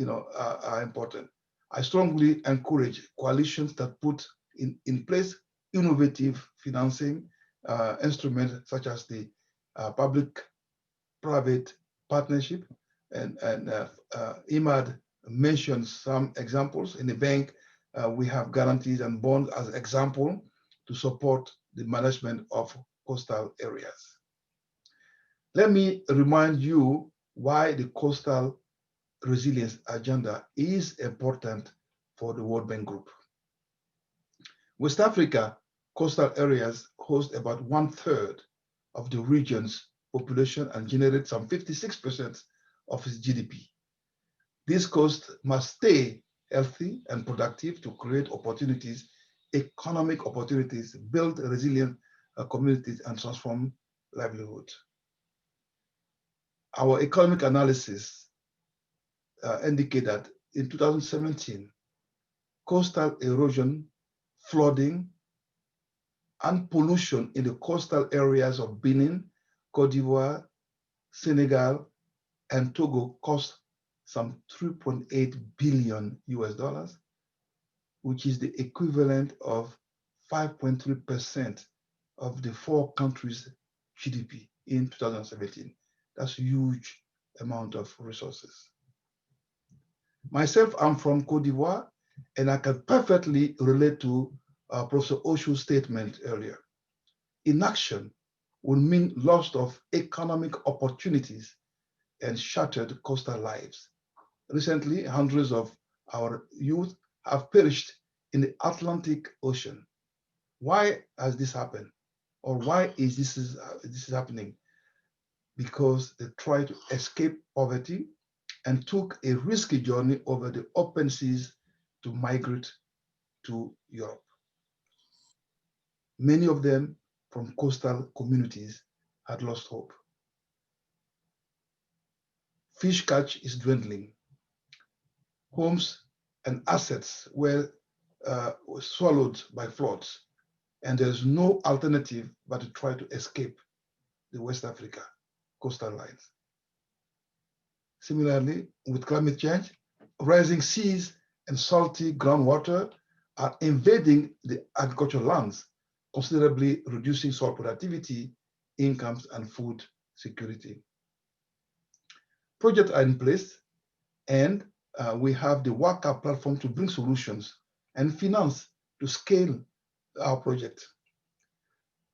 are important. I strongly encourage coalitions that put in place innovative financing instruments such as the public-private partnership, and Imad mentioned some examples. In the bank, we have guarantees and bonds as example to support the management of coastal areas. Let me remind you why the coastal resilience agenda is important for the World Bank Group. West Africa coastal areas host about 1/3 of the region's population and generate some 56% of its GDP. This coast must stay healthy and productive to create opportunities, economic opportunities, build resilient communities, and transform livelihood. Our economic analysis indicate that in 2017, coastal erosion, flooding, and pollution in the coastal areas of Benin, Cote d'Ivoire, Senegal, and Togo cost some $3.8 billion, which is the equivalent of 5.3% of the 4 countries' GDP in 2017. That's a huge amount of resources. Myself, I'm from Cote d'Ivoire, and I can perfectly relate to Professor Osho's statement earlier. Inaction would mean loss of economic opportunities and shattered coastal lives. Recently, hundreds of our youth have perished in the Atlantic Ocean. Why has this happened? Or why is this happening? Because they tried to escape poverty and took a risky journey over the open seas to migrate to Europe. Many of them from coastal communities had lost hope. Fish catch is dwindling. Homes and assets were swallowed by floods, and there's no alternative but to try to escape the West Africa coastal lines. Similarly, with climate change, rising seas and salty groundwater are invading the agricultural lands, considerably reducing soil productivity, incomes, and food security. Projects are in place, and we have the WAC-App platform to bring solutions and finance to scale our project.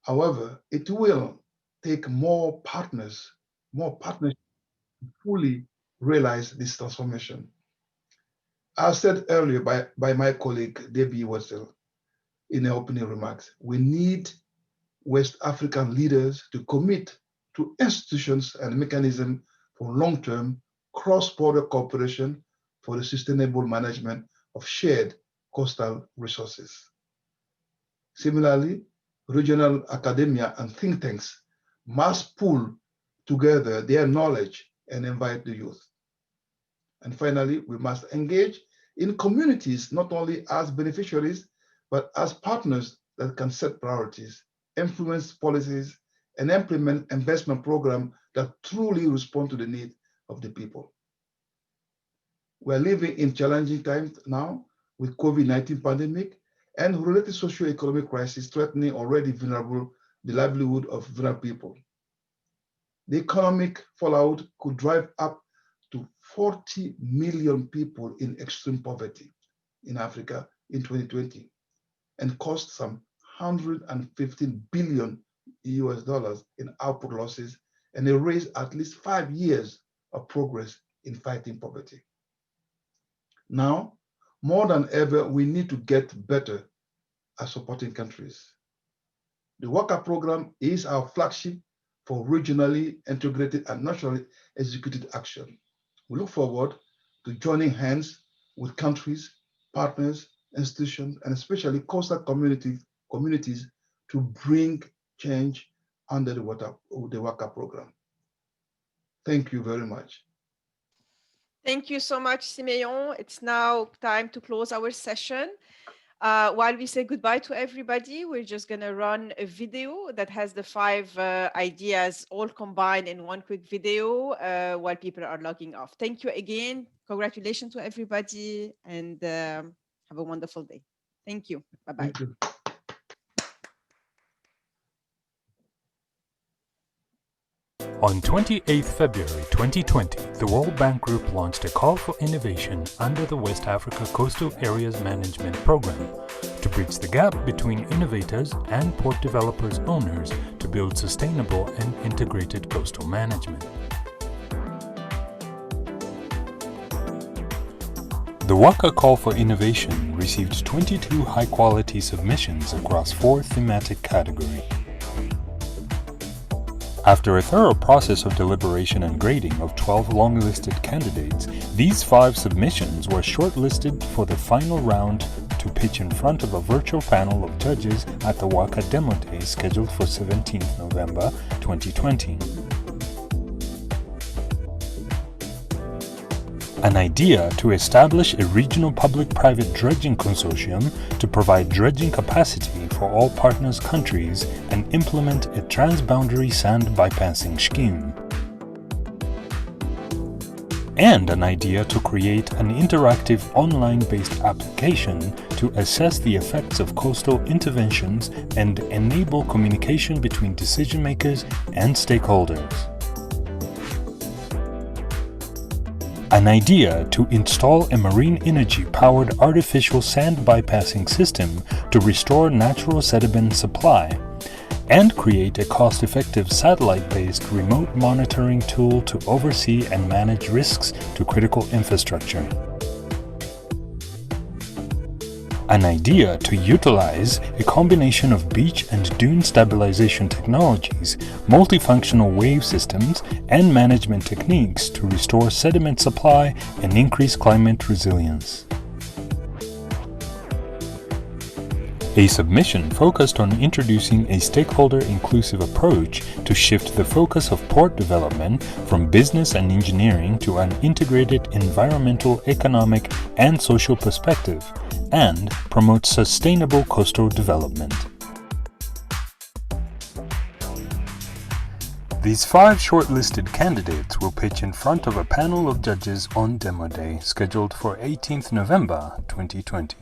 However, it will take more partners to fully realize this transformation. As said earlier by my colleague, Debbie Wetzel, in her opening remarks, we need West African leaders to commit to institutions and mechanisms for long-term cross-border cooperation for the sustainable management of shared coastal resources. Similarly, regional academia and think tanks must pool together their knowledge and invite the youth. And finally, we must engage in communities, not only as beneficiaries, but as partners that can set priorities, influence policies, and implement investment programs that truly respond to the needs of the people. We're living in challenging times now with COVID-19 pandemic and related socio-economic crisis threatening already the livelihood of vulnerable people. The economic fallout could drive up to 40 million people in extreme poverty in Africa in 2020 and cost some $115 billion in output losses and erase at least 5 years of progress in fighting poverty. Now, more than ever, we need to get better at supporting countries. The Waca program is our flagship for regionally integrated and nationally executed action. We look forward to joining hands with countries, partners, institutions, and especially coastal communities to bring change under the Waca program. Thank you very much. Thank you so much, Simeon. It's now time to close our session. While we say goodbye to everybody, we're just going to run a video that has the 5 ideas all combined in one quick video while people are logging off. Thank you again. Congratulations to everybody, and have a wonderful day. Thank you. Bye-bye. Thank you. On 28 February 2020, the World Bank Group launched a call for innovation under the West Africa Coastal Areas Management Program to bridge the gap between innovators and port developers owners to build sustainable and integrated coastal management. The Waca Call for Innovation received 22 high-quality submissions across 4 thematic categories. After a thorough process of deliberation and grading of 12 long-listed candidates, these 5 submissions were shortlisted for the final round to pitch in front of a virtual panel of judges at the Waca Demo Day scheduled for 17th November 2020. An idea to establish a regional public-private dredging consortium to provide dredging capacity for all partners countries and implement a transboundary sand bypassing scheme. And an idea to create an interactive online-based application to assess the effects of coastal interventions and enable communication between decision-makers and stakeholders. An idea to install a marine energy-powered artificial sand bypassing system to restore natural sediment supply, and create a cost-effective satellite-based remote monitoring tool to oversee and manage risks to critical infrastructure. An idea to utilize a combination of beach and dune stabilization technologies, multifunctional wave systems, and management techniques to restore sediment supply and increase climate resilience. A submission focused on introducing a stakeholder-inclusive approach to shift the focus of port development from business and engineering to an integrated environmental, economic, and social perspective, and promote sustainable coastal development. These 5 shortlisted candidates will pitch in front of a panel of judges on Demo Day, scheduled for 18th November 2020.